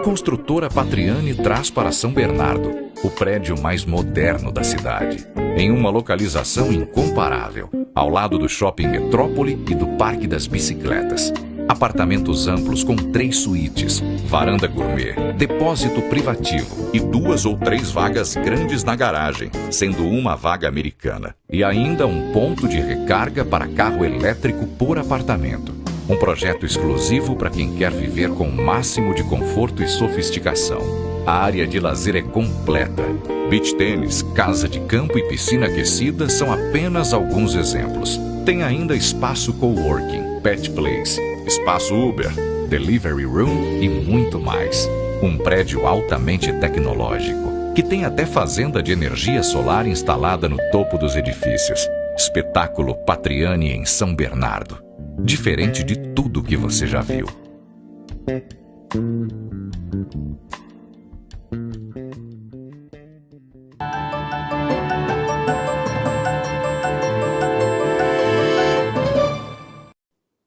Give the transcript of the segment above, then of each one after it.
construtora Patriani traz para São Bernardo o prédio mais moderno da cidade, em uma localização incomparável, ao lado do Shopping Metrópole e do Parque das Bicicletas. Apartamentos amplos com 3 suítes, varanda gourmet, depósito privativo e 2 ou 3 vagas grandes na garagem, sendo uma vaga americana. E ainda um ponto de recarga para carro elétrico por apartamento. Um projeto exclusivo para quem quer viver com o máximo de conforto e sofisticação. A área de lazer é completa. Beach tênis, casa de campo e piscina aquecida são apenas alguns exemplos. Tem ainda espaço coworking, pet place, espaço Uber, delivery room e muito mais. Um prédio altamente tecnológico, que tem até fazenda de energia solar instalada no topo dos edifícios. Espetáculo Patriani em São Bernardo. Diferente de tudo que você já viu.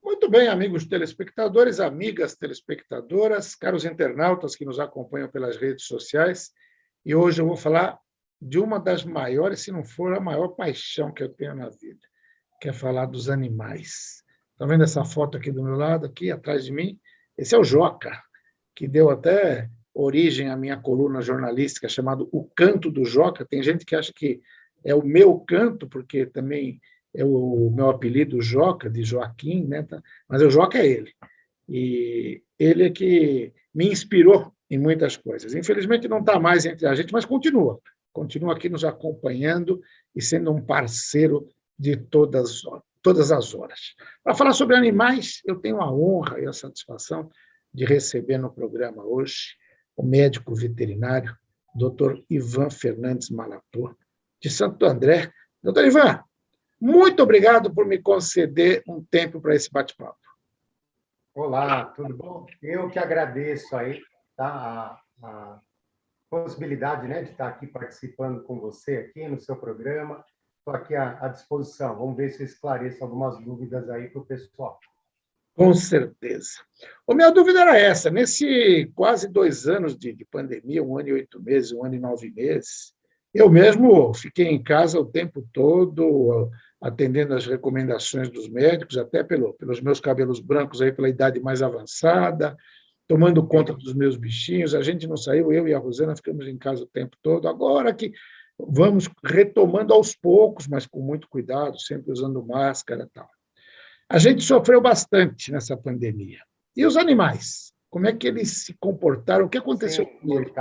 Muito bem, amigos telespectadores, amigas telespectadoras, caros internautas que nos acompanham pelas redes sociais. E hoje eu vou falar de uma das maiores, se não for a maior paixão que eu tenho na vida, que é falar dos animais. Estão vendo essa foto aqui do meu lado, aqui atrás de mim? Esse é o Joca, que deu até origem à minha coluna jornalística chamada O Canto do Joca. Tem gente que acha que é o meu canto, porque também é o meu apelido Joca, de Joaquim, né? Mas o Joca é ele. E ele é que me inspirou em muitas coisas. Infelizmente não está mais entre a gente, mas continua aqui nos acompanhando e sendo um parceiro de todas as horas. Para falar sobre animais, eu tenho a honra e a satisfação de receber no programa hoje o médico veterinário, Dr. Ivan Fernandes Malapô, de Santo André. Doutor Ivan, muito obrigado por me conceder um tempo para esse bate-papo. Olá, tudo bom? Eu que agradeço aí, tá, a possibilidade, né, de estar aqui participando com você aqui no seu programa. Estou aqui à disposição. Vamos ver se eu esclareço algumas dúvidas aí para o pessoal. Com certeza. A minha dúvida era essa. Nesse quase 2 anos de pandemia, 1 ano e 8 meses, 1 ano e 9 meses, eu mesmo fiquei em casa o tempo todo, atendendo às recomendações dos médicos, até pelos meus cabelos brancos, aí, pela idade mais avançada, tomando conta dos meus bichinhos. A gente não saiu, eu e a Rosana ficamos em casa o tempo todo. Agora que vamos retomando aos poucos, mas com muito cuidado, sempre usando máscara e tal. A gente sofreu bastante nessa pandemia. E os animais? Como é que eles se comportaram? O que aconteceu com eles?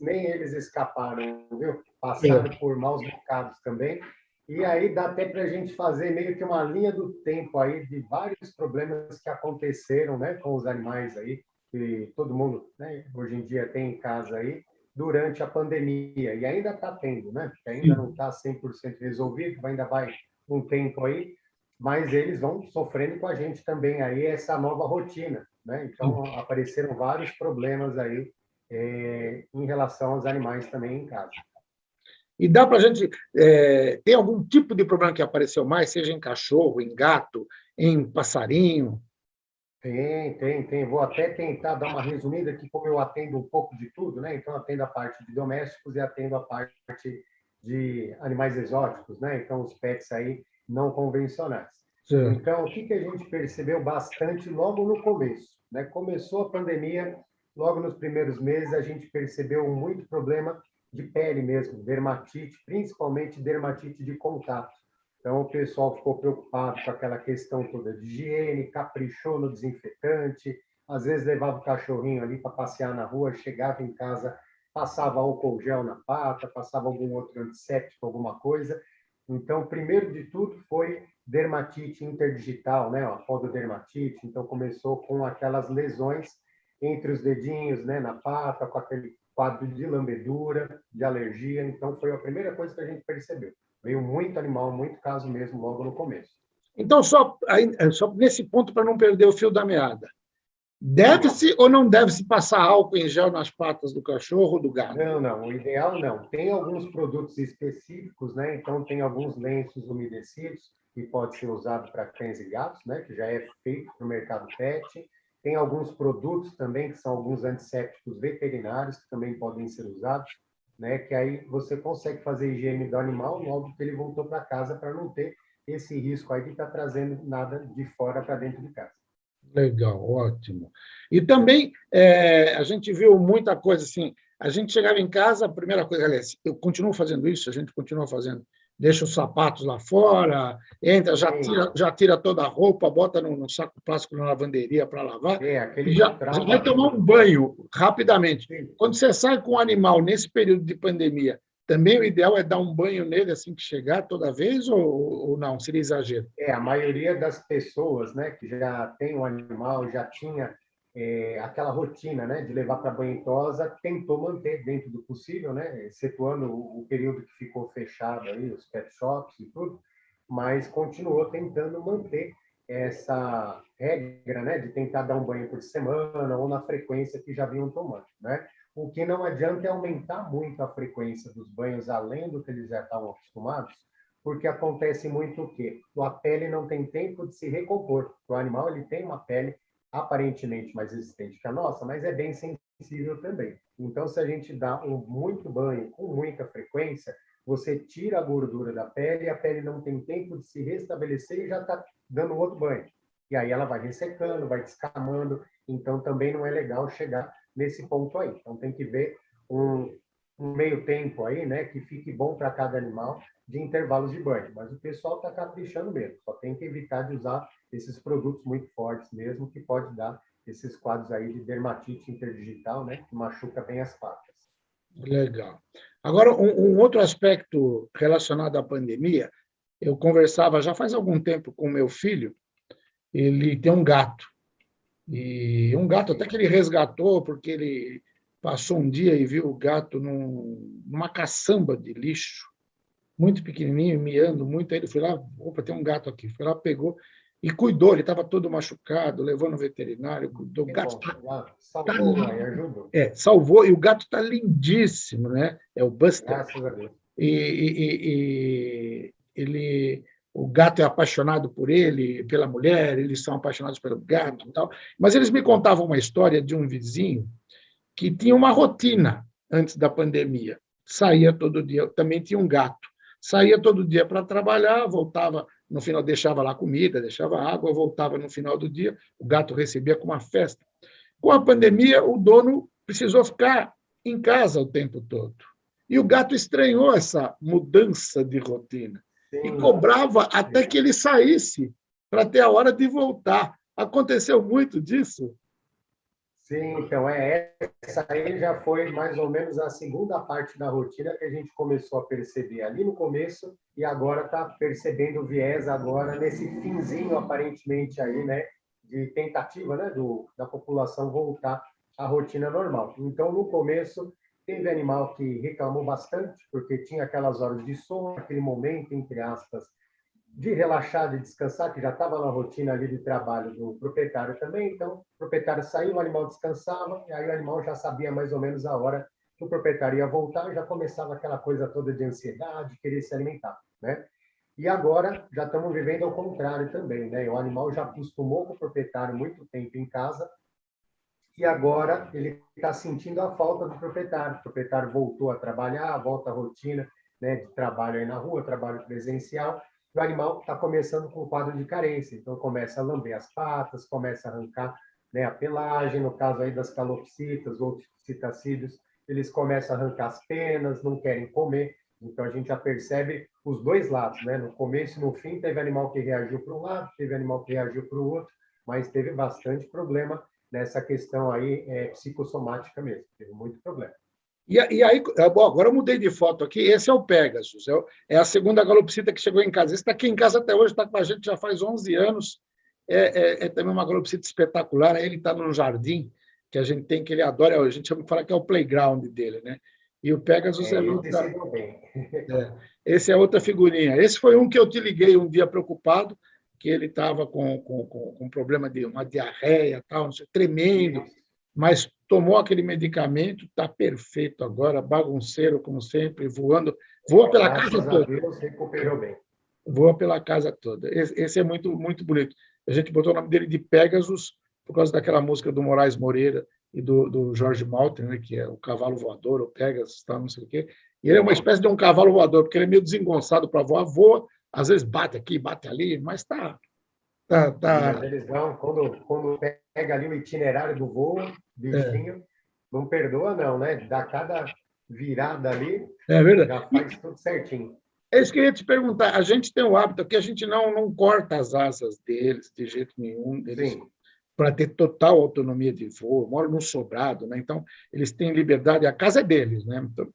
Nem eles escaparam, viu? Passaram por maus bocados também. E aí dá até para a gente fazer meio que uma linha do tempo aí de vários problemas que aconteceram, né, com os animais aí, que todo mundo, né, hoje em dia tem em casa aí, durante a pandemia. E ainda está tendo, né? Porque ainda não está 100% resolvido, ainda vai um tempo aí, mas eles vão sofrendo com a gente também aí essa nova rotina, né? Então, apareceram vários problemas aí em relação aos animais também em casa. E dá para a gente... tem algum tipo de problema que apareceu mais, seja em cachorro, em gato, em passarinho? Tem. Vou até tentar dar uma resumida aqui, como eu atendo um pouco de tudo, né? Então, atendo a parte de domésticos e atendo a parte de animais exóticos, né? Então, os pets aí não convencionais. Sim. Então, o que a gente percebeu bastante logo no começo, né? Começou a pandemia, logo nos primeiros meses, a gente percebeu muito problema de pele mesmo, dermatite, principalmente dermatite de contato. Então, o pessoal ficou preocupado com aquela questão toda de higiene, caprichou no desinfetante, às vezes levava o cachorrinho ali para passear na rua, chegava em casa, passava álcool gel na pata, passava algum outro antisséptico, alguma coisa. Então, primeiro de tudo foi dermatite interdigital, né? A pododermatite. Então, começou com aquelas lesões entre os dedinhos, né? Na pata, com aquele quadro de lambedura, de alergia. Então, foi a primeira coisa que a gente percebeu. Veio muito animal, muito caso mesmo, logo no começo. Então, só nesse ponto, para não perder o fio da meada, deve-se ou não deve-se passar álcool em gel nas patas do cachorro ou do gato? Não. O ideal não. Tem alguns produtos específicos, né? Então, tem alguns lenços umedecidos que pode ser usado para cães e gatos, né? Que já é feito para o mercado pet. Tem alguns produtos também, que são alguns antissépticos veterinários, que também podem ser usados, né? Que aí você consegue fazer a higiene do animal logo que ele voltou para casa, para não ter esse risco aí de estar trazendo nada de fora para dentro de casa. Legal, ótimo. E também a gente viu muita coisa assim. A gente chegava em casa, a primeira coisa, aliás, eu continuo fazendo isso, a gente continua fazendo. Deixa os sapatos lá fora, entra, já tira toda a roupa, bota no saco plástico na lavanderia para lavar, Aquele e já vai tomar um banho rapidamente. Sim. Quando você sai com o animal nesse período de pandemia, também o ideal é dar um banho nele assim que chegar toda vez ou não? Seria exagero? A maioria das pessoas, né, que já tem um animal, já tinha aquela rotina, né, de levar para banho e tosa, tentou manter dentro do possível, né, excetuando o período que ficou fechado aí, os pet shops e tudo, mas continuou tentando manter essa regra, né, de tentar dar um banho por semana ou na frequência que já vinham tomando, né? O que não adianta é aumentar muito a frequência dos banhos além do que eles já estavam acostumados, porque acontece muito o quê? A pele não tem tempo de se recompor. O animal ele tem uma pele aparentemente mais resistente que a nossa, mas é bem sensível também. Então, se a gente dá muito banho com muita frequência, você tira a gordura da pele e a pele não tem tempo de se restabelecer e já está dando outro banho. E aí ela vai ressecando, vai descamando. Então, também não é legal chegar nesse ponto aí. Então, tem que ver um meio tempo aí, né, que fique bom para cada animal de intervalos de banho. Mas o pessoal está caprichando mesmo. Só tem que evitar de usar esses produtos muito fortes mesmo, que pode dar esses quadros aí de dermatite interdigital, né, que machuca bem as patas. Legal. Agora, um outro aspecto relacionado à pandemia, eu conversava já faz algum tempo com meu filho, ele tem um gato, e um gato até que ele resgatou, porque ele passou um dia e viu o gato numa caçamba de lixo, muito pequenininho, miando muito, aí ele foi lá, opa, tem um gato aqui, foi lá, pegou e cuidou, ele estava todo machucado, levou no veterinário, cuidou, o gato salvou, ajudou. Salvou, e o gato está lindíssimo, né? É o Buster. Graças a Deus. O gato é apaixonado por ele, pela mulher, eles são apaixonados pelo gato e tal. Mas eles me contavam uma história de um vizinho que tinha uma rotina antes da pandemia. Saía todo dia, também tinha um gato. Saía todo dia para trabalhar, voltava no final, deixava lá comida, deixava água, voltava no final do dia, o gato recebia com uma festa. Com a pandemia, o dono precisou ficar em casa o tempo todo. E o gato estranhou essa mudança de rotina. Sim. E cobrava até que ele saísse para ter a hora de voltar. Aconteceu muito disso? Sim, então essa aí já foi mais ou menos a segunda parte da rotina que a gente começou a perceber ali no começo e agora está percebendo o viés agora nesse finzinho aparentemente aí, né, de tentativa, né, da população voltar à rotina normal. Então, no começo, teve animal que reclamou bastante, porque tinha aquelas horas de sono, aquele momento, entre aspas, de relaxar, de descansar, que já estava na rotina ali de trabalho do proprietário também. Então, o proprietário saiu, o animal descansava, e aí o animal já sabia mais ou menos a hora que o proprietário ia voltar, e já começava aquela coisa toda de ansiedade, querer se alimentar, né? E agora já estamos vivendo ao contrário também, né? O animal já acostumou com o proprietário muito tempo em casa e agora ele está sentindo a falta do proprietário. O proprietário voltou a trabalhar, volta à rotina, né, de trabalho aí na rua, trabalho presencial. E o animal está começando com um quadro de carência. Então, começa a lamber as patas, começa a arrancar, né, a pelagem. No caso aí das calopsitas, outros citacídeos, eles começam a arrancar as penas, não querem comer. Então, a gente já percebe os dois lados, né? No começo e no fim, teve animal que reagiu para um lado, teve animal que reagiu para o outro, mas teve bastante problema nessa questão aí psicossomática mesmo. Teve muito problema. E aí, bom, agora eu mudei de foto aqui. Esse é o Pegasus, é a segunda galopsita que chegou em casa. Esse está aqui em casa até hoje, está com a gente já faz 11 anos. É também uma galopsita espetacular. Ele está num jardim que a gente tem, que ele adora. A gente fala que é o playground dele, né? E o Pegasus esse é outra figurinha. Esse foi um que eu te liguei um dia preocupado, que ele estava com um problema de uma diarreia, tal, tremendo, mas tomou aquele medicamento, está perfeito agora, bagunceiro, como sempre, voando. Voa pela casa toda. Deus, recuperou bem. Voa pela casa toda. Esse é muito, muito bonito. A gente botou o nome dele de Pegasus, por causa daquela música do Moraes Moreira e do Jorge Malter, né, que é o cavalo voador, o Pegasus, tal, não sei o quê. E ele é uma espécie de um cavalo voador, porque ele é meio desengonçado para voar, voa, às vezes bate aqui, bate ali, mas está. Mas eles dão, quando pega ali o itinerário do voo, bichinho, não perdoa não, né? Dá cada virada ali, verdade. já faz tudo certinho. É isso que eu ia te perguntar. A gente tem o hábito que a gente não corta as asas deles de jeito nenhum, eles para ter total autonomia de voo, moram num sobrado, né? Então eles têm liberdade, a casa é deles, né? Então,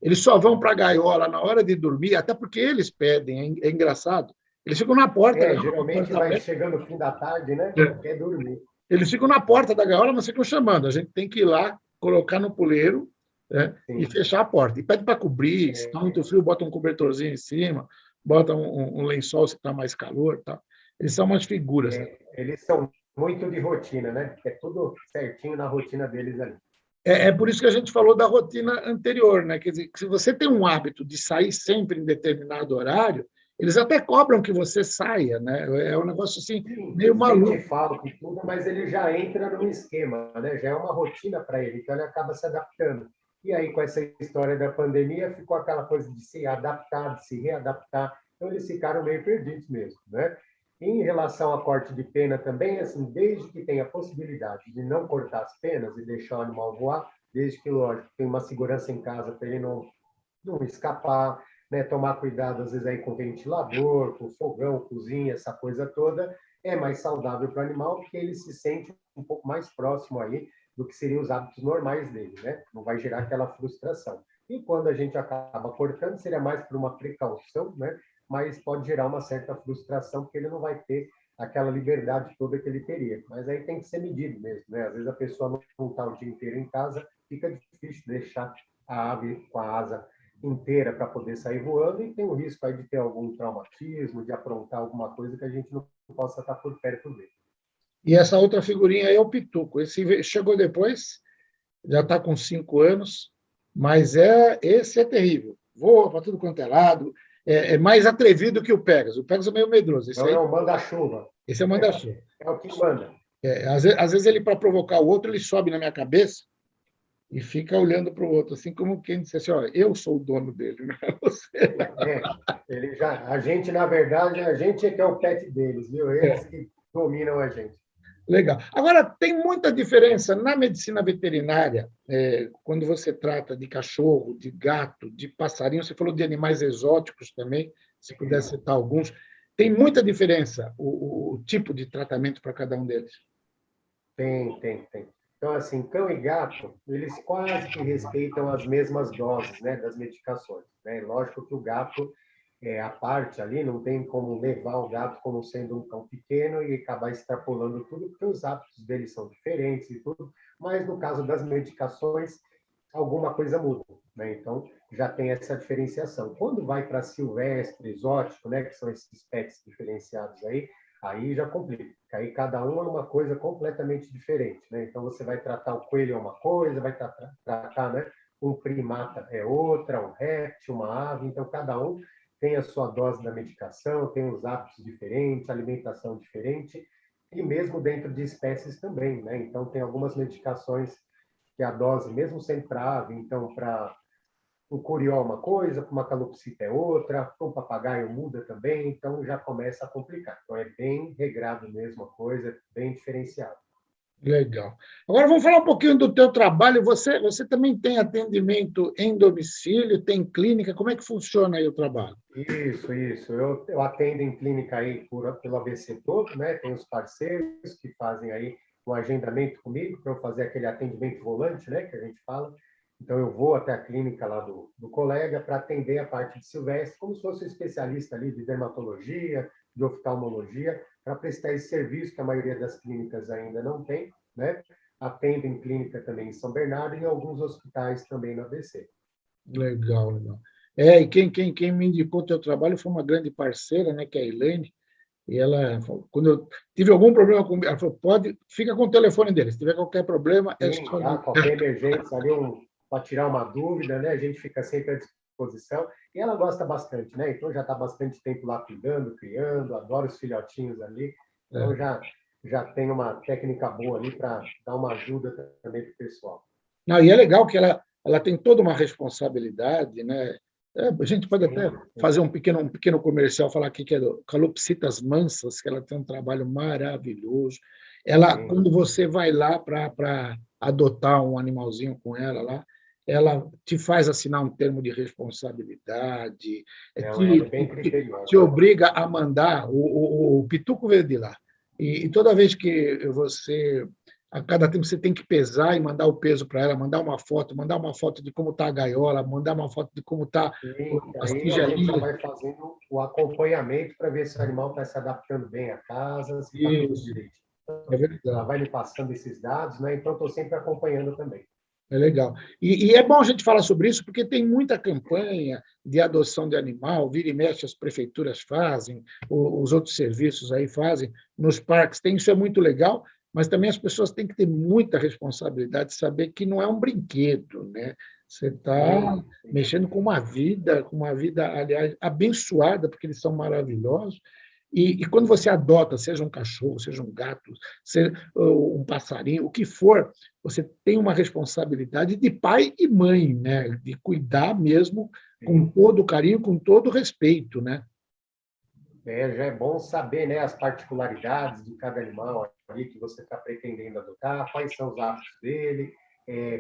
eles só vão para a gaiola na hora de dormir, até porque eles pedem, é engraçado. Eles ficam na porta da gaiola, geralmente vai chegando o fim da tarde, né? Quer dormir. Eles ficam na porta da gaiola, mas ficam chamando. A gente tem que ir lá, colocar no puleiro, né, e fechar a porta. E pede para cobrir, se está muito frio, bota um cobertorzinho em cima, bota um lençol se está mais calor. Tá? Eles são umas figuras. Eles são muito de rotina, né? É tudo certinho na rotina deles ali. É por isso que a gente falou da rotina anterior, né? Quer dizer, se você tem um hábito de sair sempre em determinado horário, eles até cobram que você saia, né? É um negócio assim, meio maluco. Sente falta e tudo, mas ele já entra no esquema, né? Já é uma rotina para ele, então ele acaba se adaptando. E aí, com essa história da pandemia, ficou aquela coisa de se adaptar, de se readaptar. Então, eles ficaram meio perdidos mesmo, né? Em relação a corte de pena também, assim, desde que tenha a possibilidade de não cortar as penas e deixar o animal voar, desde que, lógico, tem uma segurança em casa para ele não escapar, né? Tomar cuidado, às vezes, aí com ventilador, com fogão, cozinha, essa coisa toda, é mais saudável para o animal, porque ele se sente um pouco mais próximo aí do que seriam os hábitos normais dele, né? Não vai gerar aquela frustração. E quando a gente acaba cortando, seria mais por uma precaução, né? Mas pode gerar uma certa frustração, porque ele não vai ter aquela liberdade toda que ele teria. Mas aí tem que ser medido mesmo, né? Às vezes a pessoa não está o dia inteiro em casa, fica difícil deixar a ave com a asa inteira para poder sair voando e tem o risco aí de ter algum traumatismo, de aprontar alguma coisa que a gente não possa estar por perto dele. E essa outra figurinha aí é o Pituco. Esse chegou depois, já está com 5 anos, mas esse é terrível. Voa para tudo quanto é lado, é mais atrevido que o Pegasus. O Pegasus é meio medroso. Então é o manda-chuva. Esse é o manda-chuva. É o que manda. Às vezes ele, para provocar o outro, ele sobe na minha cabeça e fica olhando para o outro, assim como quem disse assim, olha, eu sou o dono dele, não é você. A gente, na verdade, a gente é que é o pet deles, viu? Eles que dominam a gente. Legal. Agora, tem muita diferença na medicina veterinária, quando você trata de cachorro, de gato, de passarinho, você falou de animais exóticos também, se puder citar alguns. Tem muita diferença o tipo de tratamento para cada um deles? Tem. Então, assim, cão e gato, eles quase que respeitam as mesmas doses, né, das medicações, né? Lógico que o gato, a parte ali, não tem como levar o gato como sendo um cão pequeno e acabar extrapolando tudo, porque os hábitos deles são diferentes e tudo, mas no caso das medicações, alguma coisa muda, né? Então, já tem essa diferenciação. Quando vai para silvestre, exótico, né, que são esses pets diferenciados aí já complica. Aí cada um é uma coisa completamente diferente, né? Então você vai tratar o coelho é uma coisa, vai tratar, né, um primata é outra, um réptil, uma ave, então cada um tem a sua dose da medicação, tem os hábitos diferentes, alimentação diferente, e mesmo dentro de espécies também, né? Então tem algumas medicações que a dose, mesmo sendo para ave, então para um curió é uma coisa, para uma calopsita é outra, para um papagaio muda também, então já começa a complicar. Então é bem regrado mesmo a coisa, bem diferenciado. Legal. Agora vamos falar um pouquinho do teu trabalho. Você também tem atendimento em domicílio, tem clínica? Como é que funciona aí o trabalho? Isso. Eu atendo em clínica aí pelo ABC todo, né? Tem os parceiros que fazem aí um agendamento comigo para eu fazer aquele atendimento volante, né? Que a gente fala. Então, eu vou até a clínica lá do colega para atender a parte de silvestre, como se fosse um especialista ali de dermatologia, de oftalmologia, para prestar esse serviço que a maioria das clínicas ainda não tem, né? Atendo em clínica também em São Bernardo e em alguns hospitais também no ABC. Legal. E quem me indicou o teu trabalho foi uma grande parceira, né, que é a Elaine, e ela, quando eu tive algum problema com ela falou, fica com o telefone dele, se tiver qualquer problema, é Sim, só... qualquer emergência ali, para tirar uma dúvida, né? A gente fica sempre à disposição. E ela gosta bastante, né? Então já está bastante tempo lá cuidando, criando, adora os filhotinhos ali. Então já tem uma técnica boa ali para dar uma ajuda também para o pessoal. Não, e é legal que ela tem toda uma responsabilidade, né? A gente pode Sim, até fazer um pequeno comercial, falar aqui que é do Calopsitas Mansas, que ela tem um trabalho maravilhoso. Ela, sim. quando você vai lá para adotar um animalzinho com ela lá, ela te faz assinar um termo de responsabilidade, Não, ela é te, bem te criteriosa. obriga a mandar, o Pituco veio de lá. E toda vez que você a cada tempo você tem que pesar e mandar o peso para ela, mandar uma foto de como está a gaiola, mandar uma foto de como está E as aí a gente já tigelinhas. vai fazendo o acompanhamento para ver se o animal está se adaptando bem à casa, se está tudo Isso, direito. é Ela verdade. vai me passando esses dados, né? Então estou sempre acompanhando também. É legal. E é bom a gente falar sobre isso, porque tem muita campanha de adoção de animal, vira e mexe, as prefeituras fazem, os outros serviços aí fazem, nos parques tem, isso é muito legal, mas também as pessoas têm que ter muita responsabilidade de saber que não é um brinquedo, né? Você está Sim, sim. mexendo com uma vida, aliás, abençoada, porque eles são maravilhosos, e quando você adota, seja um cachorro, seja um gato, seja um passarinho, o que for, você tem uma responsabilidade de pai e mãe, né? De cuidar mesmo com Sim. todo o carinho, com todo o respeito, né? Já é bom saber, né, as particularidades de cada animal ali que você está pretendendo adotar, quais são os hábitos dele,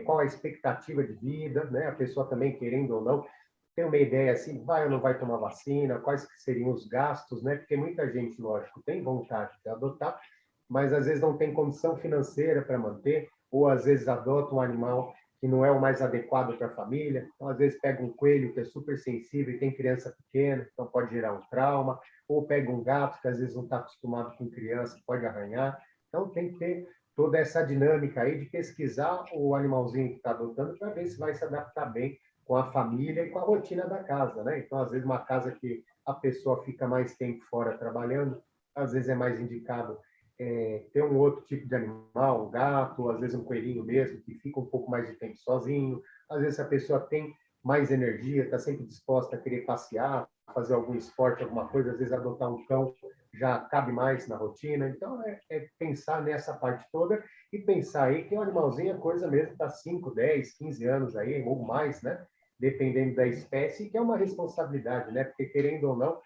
qual a expectativa de vida, né? A pessoa também, querendo ou não, tem uma ideia assim, vai ou não vai tomar vacina, quais que seriam os gastos, né? Porque muita gente, lógico, tem vontade de adotar, mas às vezes não tem condição financeira para manter, ou às vezes adota um animal que não é o mais adequado para a família. Então, às vezes pega um coelho que é super sensível e tem criança pequena, então pode gerar um trauma, ou pega um gato que às vezes não está acostumado com criança, pode arranhar. Então, tem que ter toda essa dinâmica aí de pesquisar o animalzinho que está adotando para ver se vai se adaptar bem com a família e com a rotina da casa, né? Então, às vezes, uma casa que a pessoa fica mais tempo fora trabalhando, às vezes é mais indicado ter um outro tipo de animal, um gato, às vezes um coelhinho mesmo, que fica um pouco mais de tempo sozinho. Às vezes a pessoa tem mais energia, está sempre disposta a querer passear, fazer algum esporte, alguma coisa, às vezes adotar um cão já cabe mais na rotina. Então, é pensar nessa parte toda e pensar aí que o animalzinho é coisa mesmo para 5, 10, 15 anos aí, ou mais, né? Dependendo da espécie, que é uma responsabilidade, né? Porque, querendo ou não,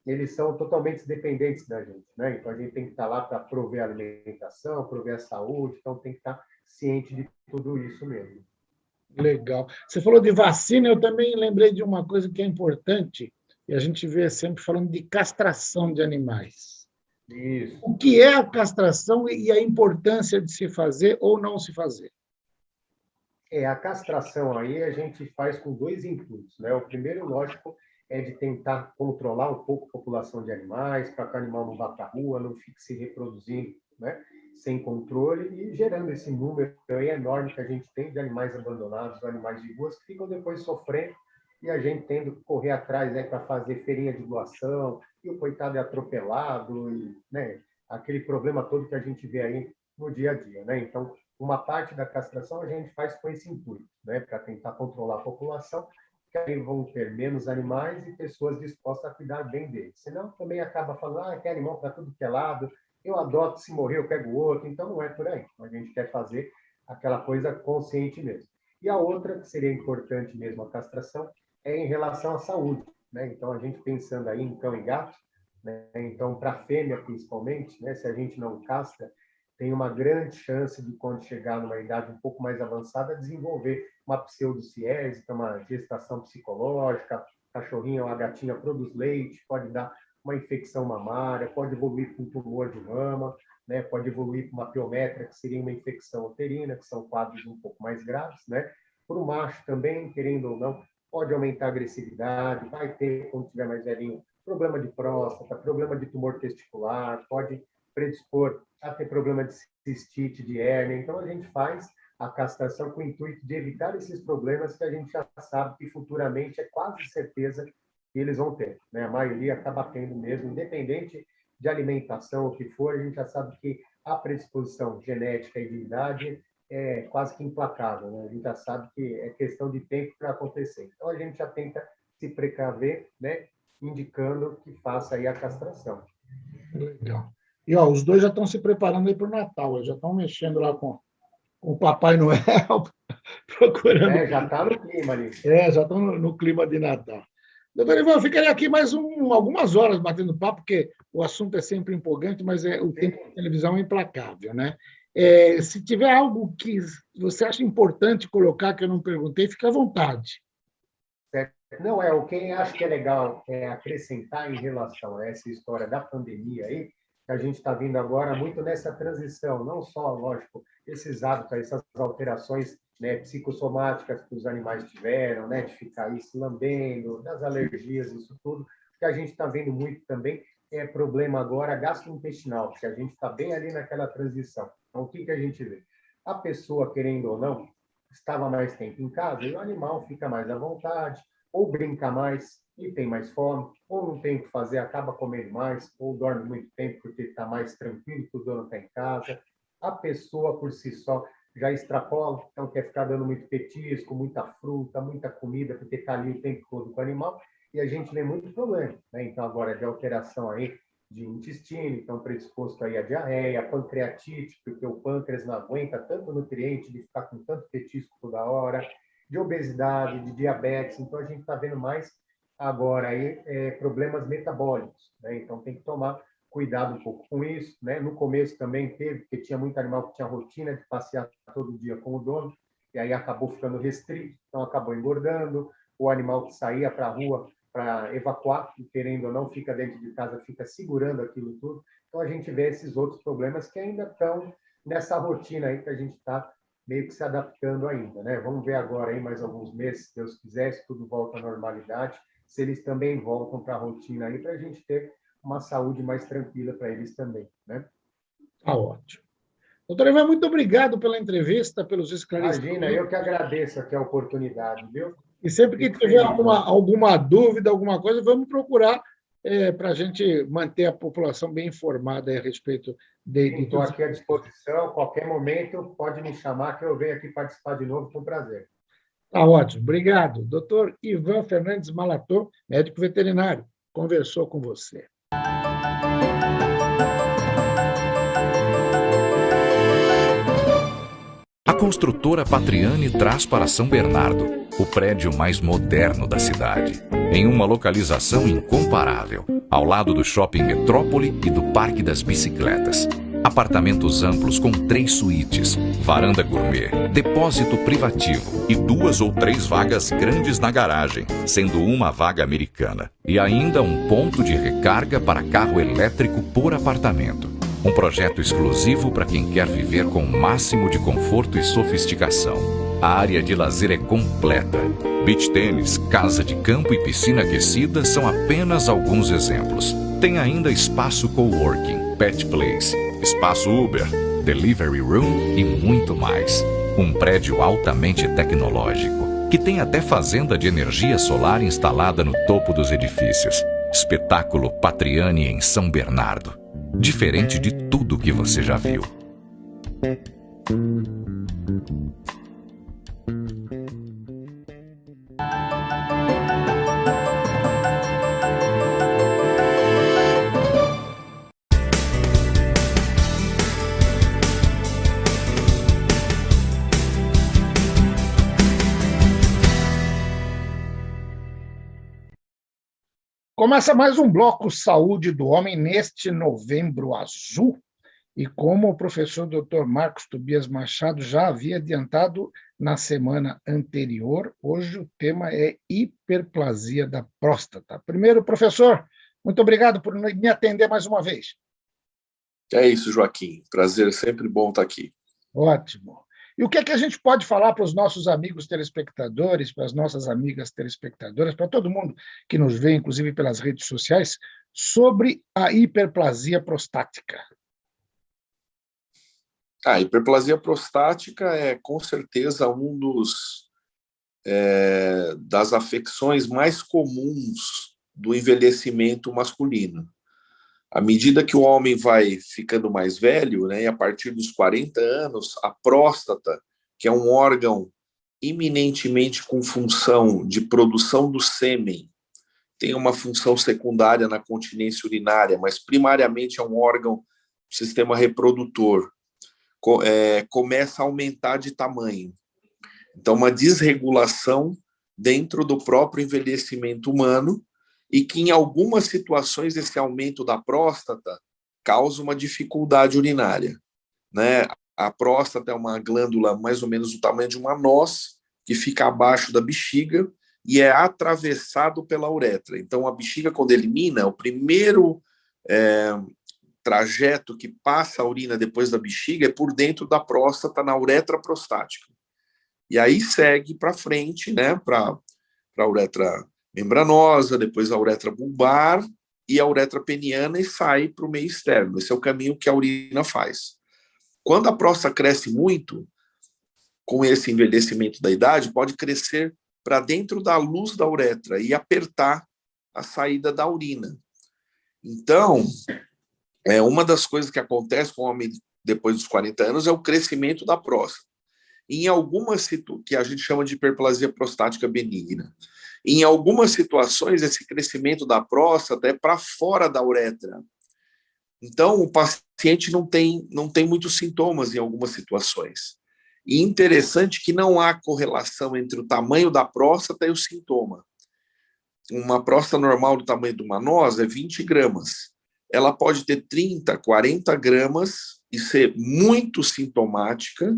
eles são totalmente dependentes da gente, né? Então a gente tem que estar lá para prover a alimentação, prover a saúde, então tem que estar ciente de tudo isso mesmo. Legal. Você falou de vacina, eu também lembrei de uma coisa que é importante, e a gente vê sempre falando de castração de animais. Isso. O que é a castração e a importância de se fazer ou não se fazer? A castração aí a gente faz com dois intuitos, né? O primeiro, lógico, é de tentar controlar um pouco a população de animais, para que o animal não vá para a rua, não fique se reproduzindo, né? Sem controle e gerando esse número aí enorme que a gente tem de animais abandonados, animais de ruas que ficam depois sofrendo e a gente tendo que correr atrás, né, para fazer feirinha de doação e o coitado é atropelado e, né, aquele problema todo que a gente vê aí no dia a dia, né? Então, uma parte da castração a gente faz com esse intuito, né, para tentar controlar a população, que aí vão ter menos animais e pessoas dispostas a cuidar bem deles. Senão também acaba falando, que animal para tudo que é lado, eu adoto, se morrer eu pego outro, então não é por aí. A gente quer fazer aquela coisa consciente mesmo. E a outra, que seria importante mesmo a castração, é em relação à saúde, né? Então a gente pensando aí em cão e gato, né? Então para a fêmea principalmente, né, se a gente não castra, tem uma grande chance de, quando chegar numa idade um pouco mais avançada, desenvolver uma pseudociese, que é uma gestação psicológica, cachorrinho ou a gatinha produz leite, pode dar uma infecção mamária, pode evoluir para um tumor de mama, né? Pode evoluir para uma piométria, que seria uma infecção uterina, que são quadros um pouco mais graves, né? Para o macho também, querendo ou não, pode aumentar a agressividade, vai ter, quando tiver mais velhinho, problema de próstata, problema de tumor testicular, pode predispor a ter problema de cistite, de hérnia. Então, a gente faz a castração com o intuito de evitar esses problemas que a gente já sabe que futuramente é quase certeza que eles vão ter, né? A maioria acaba tendo mesmo, independente de alimentação, o que for, a gente já sabe que a predisposição genética e de idade é quase que implacável, né? A gente já sabe que é questão de tempo para acontecer. Então, a gente já tenta se precaver, né? Indicando que faça aí a castração. Legal. E ó, os dois já estão se preparando aí para o Natal, eles já estão mexendo lá com o Papai Noel, procurando. Já está no clima ali. Já estão no clima de Natal. Doutor Ivan, eu ficaria aqui mais algumas horas batendo papo, porque o assunto é sempre empolgante, mas o tempo de televisão é implacável, né? Se tiver algo que você acha importante colocar que eu não perguntei, fique à vontade. Não, o que acho que é legal é acrescentar em relação a essa história da pandemia aí, que a gente está vindo agora muito nessa transição, não só, lógico, esses hábitos, essas alterações, né, psicossomáticas que os animais tiveram, né, de ficar aí se lambendo, das alergias, isso tudo, que a gente está vendo muito também é problema agora gastrointestinal, que a gente está bem ali naquela transição. Então, o que a gente vê? A pessoa, querendo ou não, estava mais tempo em casa e o animal fica mais à vontade, ou brinca mais e tem mais fome, ou não tem o que fazer, acaba comendo mais, ou dorme muito tempo porque está mais tranquilo, que o dono está em casa. A pessoa, por si só, já extrapola, então quer ficar dando muito petisco, muita fruta, muita comida, porque está ali o tempo todo com o animal, e a gente vê muito problema, né? Então, agora, de alteração aí de intestino, então predisposto aí a diarreia, pancreatite, porque o pâncreas não aguenta tanto nutriente de ficar com tanto petisco toda hora, de obesidade, de diabetes. Então, a gente está vendo mais agora aí problemas metabólicos, né? Então, tem que tomar cuidado um pouco com isso, né? No começo também teve, porque tinha muito animal que tinha rotina de passear todo dia com o dono, e aí acabou ficando restrito, então acabou engordando. O animal que saía para a rua para evacuar, querendo ou não, fica dentro de casa, fica segurando aquilo tudo. Então, a gente vê esses outros problemas que ainda estão nessa rotina aí que a gente está meio que se adaptando ainda, né? Vamos ver agora aí mais alguns meses, se Deus quiser, se tudo volta à normalidade, se eles também voltam para a rotina aí, para a gente ter uma saúde mais tranquila para eles também, né? Tá ótimo. Doutor Ivan, muito obrigado pela entrevista, pelos esclarecimentos. Imagina, eu que agradeço aqui a oportunidade, viu? E sempre que tiver alguma dúvida, alguma coisa, vamos procurar para a gente manter a população bem informada a respeito de Estou aqui à disposição, qualquer momento pode me chamar que eu venho aqui participar de novo com prazer. Tá ótimo, obrigado. Doutor Ivan Fernandes Malator, médico veterinário, conversou com você. A construtora Patriani traz para São Bernardo o prédio mais moderno da cidade, em uma localização incomparável, ao lado do Shopping Metrópole e do Parque das Bicicletas. Apartamentos amplos com 3 suítes, varanda gourmet, depósito privativo e 2 ou 3 vagas grandes na garagem, sendo uma vaga americana. E ainda um ponto de recarga para carro elétrico por apartamento. Um projeto exclusivo para quem quer viver com o máximo de conforto e sofisticação. A área de lazer é completa. Beach tênis, casa de campo e piscina aquecida são apenas alguns exemplos. Tem ainda espaço coworking, pet place, espaço Uber, delivery room e muito mais. Um prédio altamente tecnológico, que tem até fazenda de energia solar instalada no topo dos edifícios. Espetáculo Patriani em São Bernardo. Diferente de tudo que você já viu. Começa mais um bloco Saúde do Homem neste Novembro Azul. E como o professor Dr. Marcos Tobias Machado já havia adiantado na semana anterior, hoje o tema é hiperplasia da próstata. Primeiro, professor, muito obrigado por me atender mais uma vez. É isso, Joaquim. Prazer, é sempre bom estar aqui. Ótimo. E o que é que a gente pode falar para os nossos amigos telespectadores, para as nossas amigas telespectadoras, para todo mundo que nos vê, inclusive pelas redes sociais, sobre a hiperplasia prostática? A hiperplasia prostática é, com certeza, das afecções mais comuns do envelhecimento masculino. À medida que o homem vai ficando mais velho, né, e a partir dos 40 anos, a próstata, que é um órgão eminentemente com função de produção do sêmen, tem uma função secundária na continência urinária, mas primariamente é um órgão sistema reprodutor começa a aumentar de tamanho. Então, uma desregulação dentro do próprio envelhecimento humano e que, em algumas situações, esse aumento da próstata causa uma dificuldade urinária, né? A próstata é uma glândula mais ou menos do tamanho de uma noz, que fica abaixo da bexiga e é atravessado pela uretra. Então, a bexiga, quando elimina, o primeiro trajeto que passa a urina depois da bexiga é por dentro da próstata, na uretra prostática. E aí segue para frente, né, para a uretra membranosa, depois a uretra bulbar e a uretra peniana e sai para o meio externo. Esse é o caminho que a urina faz. Quando a próstata cresce muito, com esse envelhecimento da idade, pode crescer para dentro da luz da uretra e apertar a saída da urina. Então, uma das coisas que acontece com o homem depois dos 40 anos é o crescimento da próstata. Em algumas situações, que a gente chama de hiperplasia prostática benigna, em algumas situações, esse crescimento da próstata é para fora da uretra. Então, o paciente não tem muitos sintomas em algumas situações. E interessante que não há correlação entre o tamanho da próstata e o sintoma. Uma próstata normal do tamanho de uma noz é 20 gramas. Ela pode ter 30, 40 gramas e ser muito sintomática,